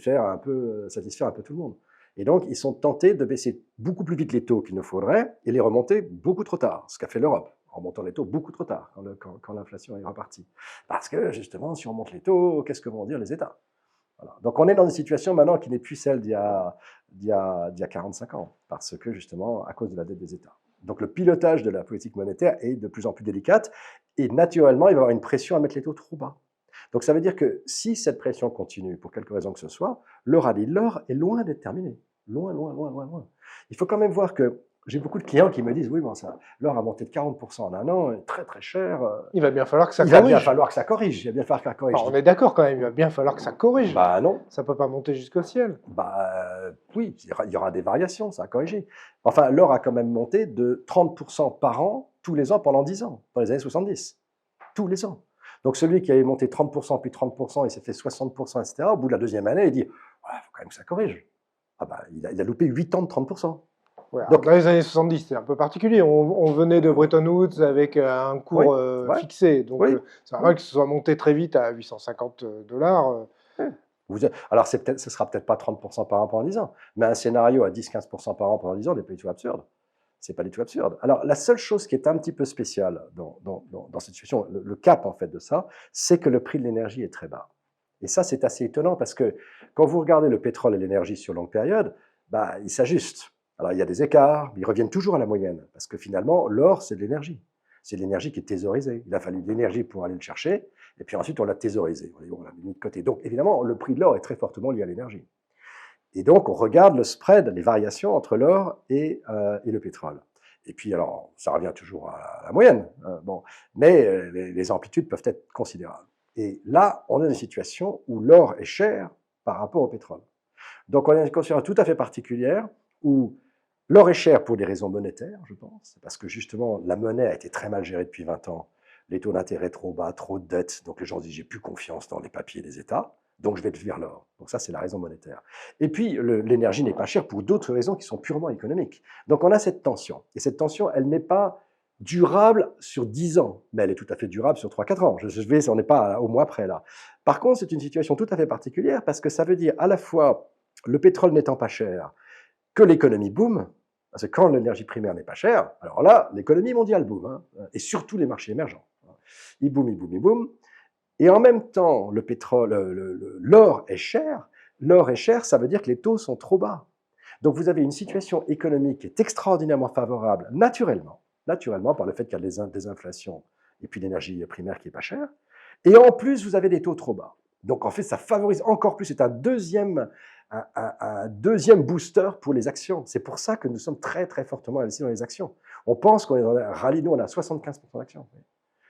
A: satisfaire un peu tout le monde. Et donc, ils sont tentés de baisser beaucoup plus vite les taux qu'il ne faudrait et les remonter beaucoup trop tard, ce qu'a fait l'Europe, en remontant les taux beaucoup trop tard, quand l'inflation est repartie. Parce que, justement, si on monte les taux, qu'est-ce que vont dire les États? Voilà. Donc, on est dans une situation maintenant qui n'est plus celle d'il y a 45 ans, parce que, justement, à cause de la dette des États. Donc, le pilotage de la politique monétaire est de plus en plus délicate, et naturellement, il va y avoir une pression à mettre les taux trop bas. Donc, ça veut dire que si cette pression continue, pour quelque raison que ce soit, le rallye de l'or est loin d'être terminé. Loin, loin, loin, loin, loin. Il faut quand même voir que j'ai beaucoup de clients qui me disent, oui, bon, l'or a monté de 40% en un an, très, très cher.
D: Il va bien falloir que ça
A: corrige.
D: Il va
A: bien falloir que ça corrige. Il va bien falloir que ça corrige.
D: Enfin, on est d'accord quand même, il va bien falloir que ça corrige.
A: Bah non.
D: Ça ne peut pas monter jusqu'au ciel.
A: Oui, il y aura des variations, ça a corrigé. Enfin, l'or a quand même monté de 30% par an, tous les ans, pendant 10 ans, dans les années 70. Tous les ans. Donc, celui qui avait monté 30%, puis 30%, il s'est fait 60%, etc., au bout de la deuxième année, il dit, il faut quand même que ça corrige. Il a loupé 8 ans de 30%.
D: Ouais, donc, dans les années 70, c'était un peu particulier. On venait de Bretton Woods avec un cours fixé. Donc, c'est normal que ce soit monté très vite à $850.
A: Alors, ce sera peut-être pas 30% par an pendant 10 ans, mais un scénario à 10-15% par an pendant 10 ans n'est pas du tout absurde. C'est pas du tout absurde. Alors, la seule chose qui est un petit peu spéciale dans cette situation, le cap en fait de ça, c'est que le prix de l'énergie est très bas. Et ça, c'est assez étonnant parce que quand vous regardez le pétrole et l'énergie sur longue période, ils s'ajustent. Alors, il y a des écarts, mais ils reviennent toujours à la moyenne parce que finalement, l'or, c'est de l'énergie. C'est de l'énergie qui est thésaurisée. Il a fallu de l'énergie pour aller le chercher, et puis ensuite, on l'a thésaurisé. On l'a mis de côté. Donc, évidemment, le prix de l'or est très fortement lié à l'énergie. Et donc, on regarde le spread, les variations entre l'or et le pétrole. Et puis, alors, ça revient toujours à la moyenne, mais les amplitudes peuvent être considérables. Et là, on est dans une situation où l'or est cher par rapport au pétrole. Donc, on est dans une situation tout à fait particulière où l'or est cher pour des raisons monétaires, je pense, parce que justement, la monnaie a été très mal gérée depuis 20 ans, les taux d'intérêt trop bas, trop de dettes, donc les gens disent, j'ai plus confiance dans les papiers des États, donc je vais vers l'or. Donc ça, c'est la raison monétaire. Et puis, l'énergie n'est pas chère pour d'autres raisons qui sont purement économiques. Donc on a cette tension. Et cette tension, elle n'est pas durable sur 10 ans, mais elle est tout à fait durable sur 3-4 ans. On n'est pas au mois près là. Par contre, c'est une situation tout à fait particulière parce que ça veut dire à la fois, le pétrole n'étant pas cher, que l'économie boom, parce que quand l'énergie primaire n'est pas chère, alors là, l'économie mondiale boom, et surtout les marchés émergents. Il boom, il boom, il boom. Et en même temps, le pétrole, l'or est cher. L'or est cher, ça veut dire que les taux sont trop bas. Donc vous avez une situation économique qui est extraordinairement favorable, naturellement par le fait qu'il y a des inflations et puis l'énergie primaire qui n'est pas chère. Et en plus, vous avez des taux trop bas. Donc en fait, ça favorise encore plus. C'est un deuxième booster pour les actions. C'est pour ça que nous sommes très, très fortement investis dans les actions. On pense qu'on est dans un rallye, nous, on a 75% d'actions.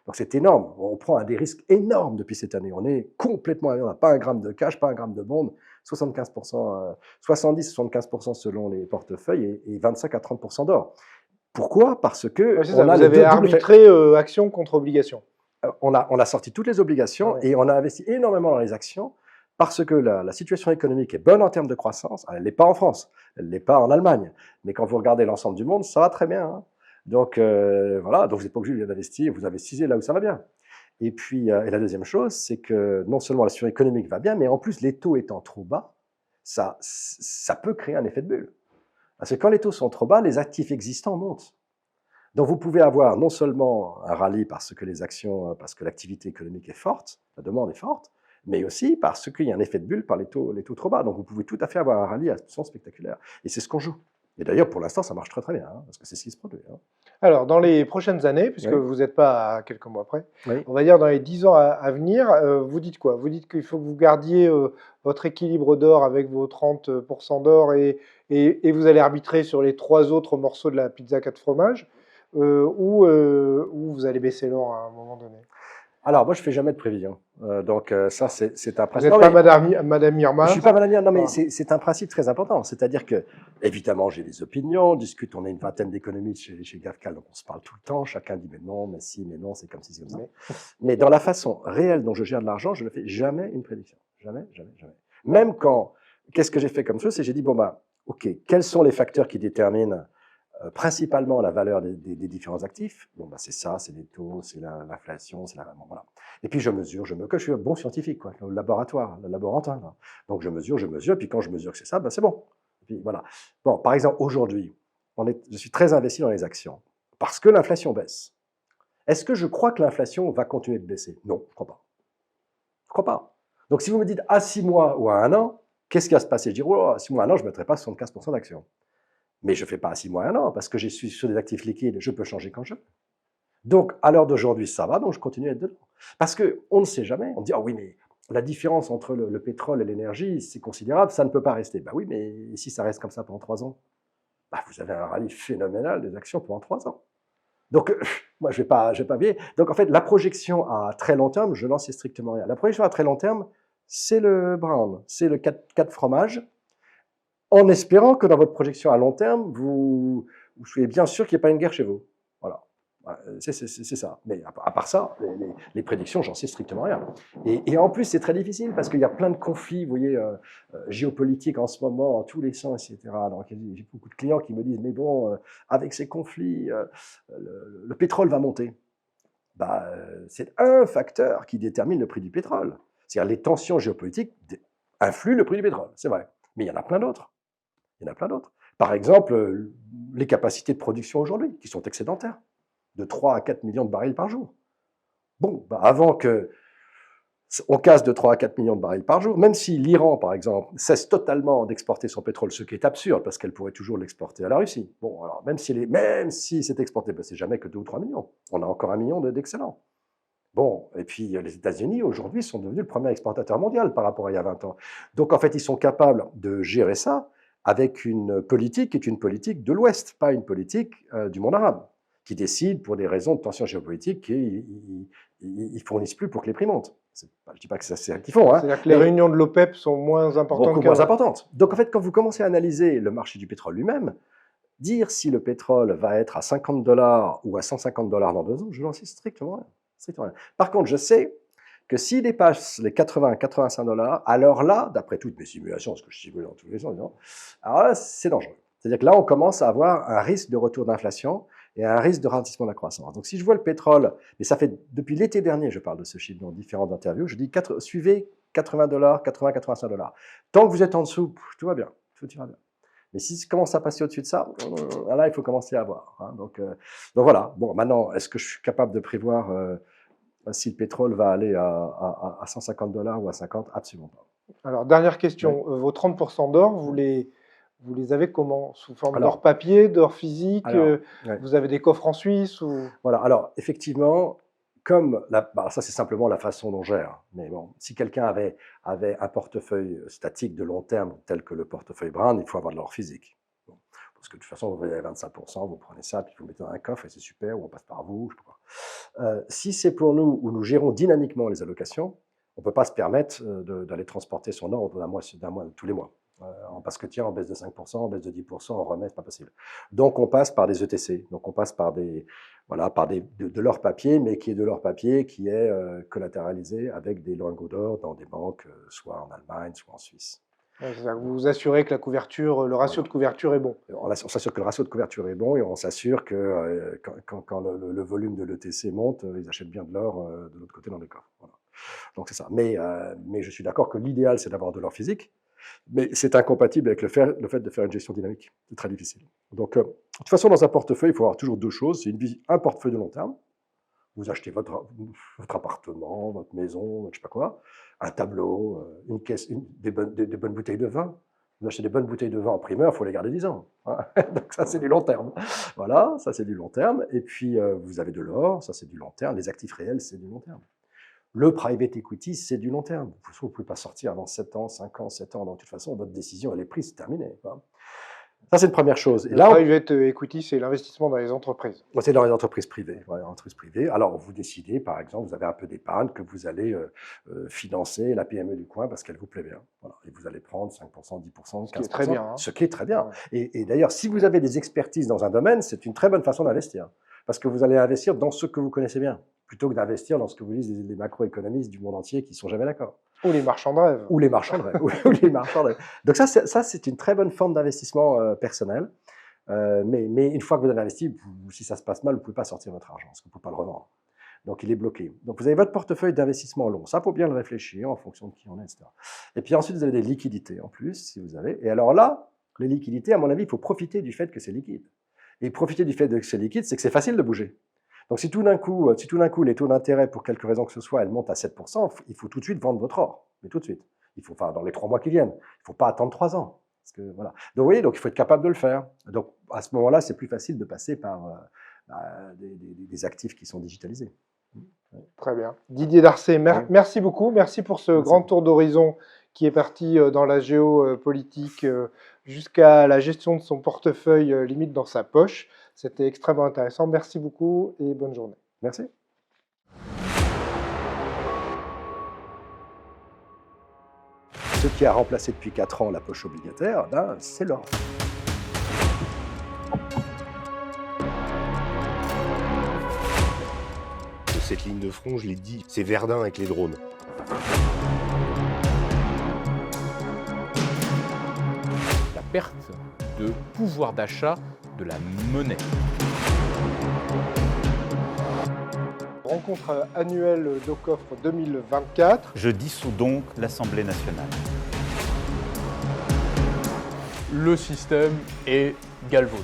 A: Donc c'est énorme. On prend des risques énormes depuis cette année. On est complètement, on n'a pas un gramme de cash, pas un gramme de bond, 75%, 70-75% selon les portefeuilles et 25 à 30% d'or. Pourquoi? Parce que
D: vous avez arbitré actions contre obligations.
A: On a sorti toutes les obligations et on a investi énormément dans les actions parce que la situation économique est bonne en termes de croissance. Elle n'est pas en France, elle n'est pas en Allemagne. Mais quand vous regardez l'ensemble du monde, ça va très bien. Donc voilà, donc vous n'êtes pas obligé d'investir, vous investissez là où ça va bien. Et puis, et la deuxième chose, c'est que non seulement la situation économique va bien, mais en plus, les taux étant trop bas, ça peut créer un effet de bulle. Parce que quand les taux sont trop bas, les actifs existants montent. Donc vous pouvez avoir non seulement un rallye parce que les actions, parce que l'activité économique est forte, la demande est forte, mais aussi parce qu'il y a un effet de bulle par les taux trop bas. Donc vous pouvez tout à fait avoir un rallye à son spectaculaire. Et c'est ce qu'on joue. Et d'ailleurs, pour l'instant, ça marche très très bien, hein, parce que c'est ce qui se produit. Hein.
D: Alors, dans les prochaines années, puisque
A: Oui.
D: vous n'êtes pas à quelques mois près,
A: Oui.
D: on va dire dans les 10 ans à venir, vous dites quoi? Vous dites qu'il faut que vous gardiez votre équilibre d'or avec vos 30% d'or et vous allez arbitrer sur les 3 autres morceaux de la pizza 4 fromages, ou vous allez baisser l'or à un moment donné?
A: Alors, moi, je ne fais jamais de prévision. Donc, ça, c'est un
D: Vous
A: principe.
D: n'êtes
A: Non,
D: pas
A: mais
D: Madame Irma?
A: je ne suis pas Madame Yann, non, mais
D: Ah.
A: c'est un principe très important. C'est-à-dire que, évidemment, j'ai des opinions, on discute, on a une vingtaine d'économistes chez GAFCAL, donc on se parle tout le temps. Chacun dit, mais non, mais si, mais non, c'est comme ci, c'est comme ça. Mais dans la façon réelle dont je gère de l'argent, je ne fais jamais une prédiction. Jamais, jamais, jamais. Même quand, qu'est-ce que j'ai fait comme chose? C'est j'ai dit, bon, bah, OK, quels sont les facteurs qui déterminent principalement la valeur des différents actifs? Bon, bah, c'est ça, c'est les taux, c'est l'inflation, c'est la. Bon, voilà. Et puis je mesure, que je suis un bon scientifique, quoi, le laboratoire, le laborantin. Là. Donc je mesure, et puis quand je mesure que c'est ça, ben c'est bon. Et puis voilà. Bon, par exemple, aujourd'hui, je suis très investi dans les actions parce que l'inflation baisse. Est-ce que je crois que l'inflation va continuer de baisser? Non, je ne crois pas. Je ne crois pas. Donc si vous me dites à 6 mois ou à 1 an, qu'est-ce qui va se passer? Je dis, oh, à 6 mois, à 1 an, je ne mettrai pas 75% d'actions. Mais je ne fais pas à 6 mois, 1 an, parce que je suis sur des actifs liquides, je peux changer quand je veux. Donc, à l'heure d'aujourd'hui, ça va, donc je continue à être dedans. Parce qu'on ne sait jamais. On dit, ah oui, mais la différence entre le pétrole et l'énergie, c'est considérable, ça ne peut pas rester. Ben oui, mais si ça reste comme ça pendant 3 ans, ben vous avez un rallye phénoménal des actions pendant 3 ans. Donc, moi, je vais pas vieillir. Donc, en fait, la projection à très long terme, je n'en sais strictement rien. La projection à très long terme, c'est le brown, c'est le 4 fromages, en espérant que dans votre projection à long terme, vous soyez bien sûr qu'il n'y ait pas une guerre chez vous. Voilà. C'est ça. Mais à part ça, les prédictions, j'en sais strictement rien. Et en plus, c'est très difficile parce qu'il y a plein de conflits, vous voyez, géopolitiques en ce moment, en tous les sens, etc. Donc, j'ai beaucoup de clients qui me disent, mais bon, avec ces conflits, le pétrole va monter. Bah, c'est un facteur qui détermine le prix du pétrole. C'est-à-dire les tensions géopolitiques influent le prix du pétrole, c'est vrai. Mais il y en a plein d'autres. Il y en a plein d'autres. Par exemple, les capacités de production aujourd'hui, qui sont excédentaires, de 3 à 4 millions de barils par jour. Bon, bah avant qu'on casse de 3 à 4 millions de barils par jour, même si l'Iran, par exemple, cesse totalement d'exporter son pétrole, ce qui est absurde, parce qu'elle pourrait toujours l'exporter à la Russie. Bon, alors même si c'est exporté, ben, c'est jamais que 2 ou 3 millions. On a encore 1 million d'excellents. Bon, et puis les États-Unis, aujourd'hui, sont devenus le premier exportateur mondial par rapport à il y a 20 ans. Donc, en fait, ils sont capables de gérer ça avec une politique qui est une politique de l'Ouest, pas une politique du monde arabe, qui décide pour des raisons de tension géopolitique qu'ils ne fournissent plus pour que les prix montent. Je ne dis pas que c'est ce qu'ils font. Hein,
D: c'est-à-dire que les réunions de l'OPEP sont moins importantes
A: beaucoup moins importantes. Donc en fait, quand vous commencez à analyser le marché du pétrole lui-même, dire si le pétrole va être à $50 ou à $150 dans 2 ans, je n'en sais strictement rien. Par contre, je sais que s'il dépasse les 80 à 85 $, alors là, d'après toutes mes simulations, parce que je simule dans tous les sens, alors là, c'est dangereux. C'est-à-dire que là, on commence à avoir un risque de retour d'inflation et un risque de ralentissement de la croissance. Donc, si je vois le pétrole, mais ça fait depuis l'été dernier, je parle de ce chiffre dans différentes interviews, je dis suivez $80, 80, 85 $. Tant que vous êtes en dessous, tout va bien, tout ira bien. Mais si ça commence à passer au-dessus de ça, là, il faut commencer à voir. Hein. Donc voilà. Bon, maintenant, est-ce que je suis capable de prévoir si le pétrole va aller à $150 ou à 50? Absolument pas.
D: Alors, dernière question.
A: Oui.
D: Vos 30% d'or, vous les avez comment? Sous forme
A: Alors,
D: d'or papier, d'or physique?
A: alors, ouais.
D: Vous avez des coffres en Suisse ou...
A: Voilà. Alors, effectivement, comme ça, c'est simplement la façon dont on gère. Mais bon, si quelqu'un avait un portefeuille statique de long terme, tel que le portefeuille Brown, il faut avoir de l'or physique. Bon, parce que de toute façon, vous avez 25%, vous prenez ça, puis vous mettez dans un coffre, et c'est super, ou on passe par vous, je sais pas quoi. Si c'est pour nous, où nous gérons dynamiquement les allocations, on ne peut pas se permettre d'aller transporter son or d'un mois tous les mois. Parce que tiens, on baisse de 5%, on baisse de 10%, on remet, c'est pas possible. Donc on passe par des ETC, donc on passe par de l'or papier, mais qui est de l'or papier qui est collatéralisé avec des lingots d'or dans des banques, soit en Allemagne, soit en Suisse.
D: Ouais, c'est ça. Vous vous assurez que la couverture, le ratio de couverture est bon.
A: On s'assure que le ratio de couverture est bon et on s'assure que quand le volume de l'ETC monte, ils achètent bien de l'or de l'autre côté dans les coffres. Voilà. Donc c'est ça. Mais je suis d'accord que l'idéal, c'est d'avoir de l'or physique. Mais c'est incompatible avec le fait de faire une gestion dynamique. C'est très difficile. Donc, de toute façon, dans un portefeuille, il faut avoir toujours 2 choses. C'est un portefeuille de long terme. Vous achetez votre appartement, votre maison, je ne sais pas quoi, un tableau, une caisse, des bonnes bouteilles de vin. Vous achetez des bonnes bouteilles de vin en primeur, il faut les garder 10 ans. Hein. Donc ça, c'est du long terme. Voilà, ça c'est du long terme. Et puis, vous avez de l'or, ça c'est du long terme. Les actifs réels, c'est du long terme. Le private equity, c'est du long terme. Vous ne pouvez pas sortir dans 7 ans, 5 ans, 7 ans. Donc, de toute façon, votre décision, elle est prise, c'est terminé. Ça, c'est une première chose. Et
D: Le
A: là,
D: private equity, c'est l'investissement dans les entreprises.
A: c'est dans les entreprises privées. Ouais, entreprises privées. Alors, vous décidez, par exemple, vous avez un peu d'épargne que vous allez financer la PME du coin parce qu'elle vous plaît bien. Voilà. Et vous allez prendre 5%, 10%, 15%.
D: Ce qui est très bien. Hein.
A: Ce qui est très bien.
D: Ouais.
A: Et d'ailleurs, si vous avez des expertises dans un domaine, c'est une très bonne façon d'investir. Parce que vous allez investir dans ce que vous connaissez bien, plutôt que d'investir dans ce que vous disent les macroéconomistes du monde entier qui ne sont jamais d'accord.
D: Ou les marchands de rêve.
A: Ou les marchands de rêve. Ou les marchands de rêve. Donc ça, c'est une très bonne forme d'investissement personnel. Mais une fois que vous avez investi, si ça se passe mal, vous ne pouvez pas sortir votre argent, parce que vous ne pouvez pas le revendre. Donc il est bloqué. Donc vous avez votre portefeuille d'investissement long. Ça, il faut bien le réfléchir en fonction de qui on est, etc. Et puis ensuite, vous avez des liquidités en plus, si vous avez. Et alors là, les liquidités, à mon avis, il faut profiter du fait que c'est liquide. Et profiter du fait que c'est liquide, c'est que c'est facile de bouger. Donc si tout d'un coup, les taux d'intérêt, pour quelque raison que ce soit, elles montent à 7%, il faut tout de suite vendre votre or. Mais tout de suite. Il faut, dans les 3 mois qui viennent. Il ne faut pas attendre 3 ans. Parce que, voilà. Donc vous voyez, donc, il faut être capable de le faire. Donc à ce moment-là, c'est plus facile de passer par des actifs qui sont digitalisés.
D: Très bien. Didier Darcet, merci beaucoup. Merci pour ce grand tour d'horizon qui est parti dans la géopolitique jusqu'à la gestion de son portefeuille limite dans sa poche. C'était extrêmement intéressant. Merci beaucoup et bonne journée.
A: Merci. Ce qui a remplacé depuis 4 ans la poche obligataire, c'est l'or.
B: Cette ligne de front, je l'ai dit, c'est Verdun avec les drones.
C: La perte de pouvoir d'achat de la monnaie.
D: Rencontre annuelle d'Ocoffre 2024.
E: Je dissous donc l'Assemblée nationale.
C: Le système est galvaudé.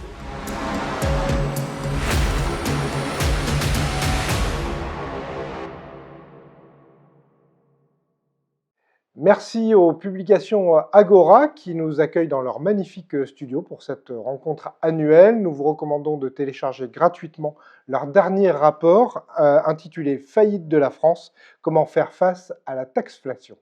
D: Merci aux publications Agora qui nous accueillent dans leur magnifique studio pour cette rencontre annuelle. Nous vous recommandons de télécharger gratuitement leur dernier rapport intitulé « Faillite de la France, comment faire face à la taxflation ».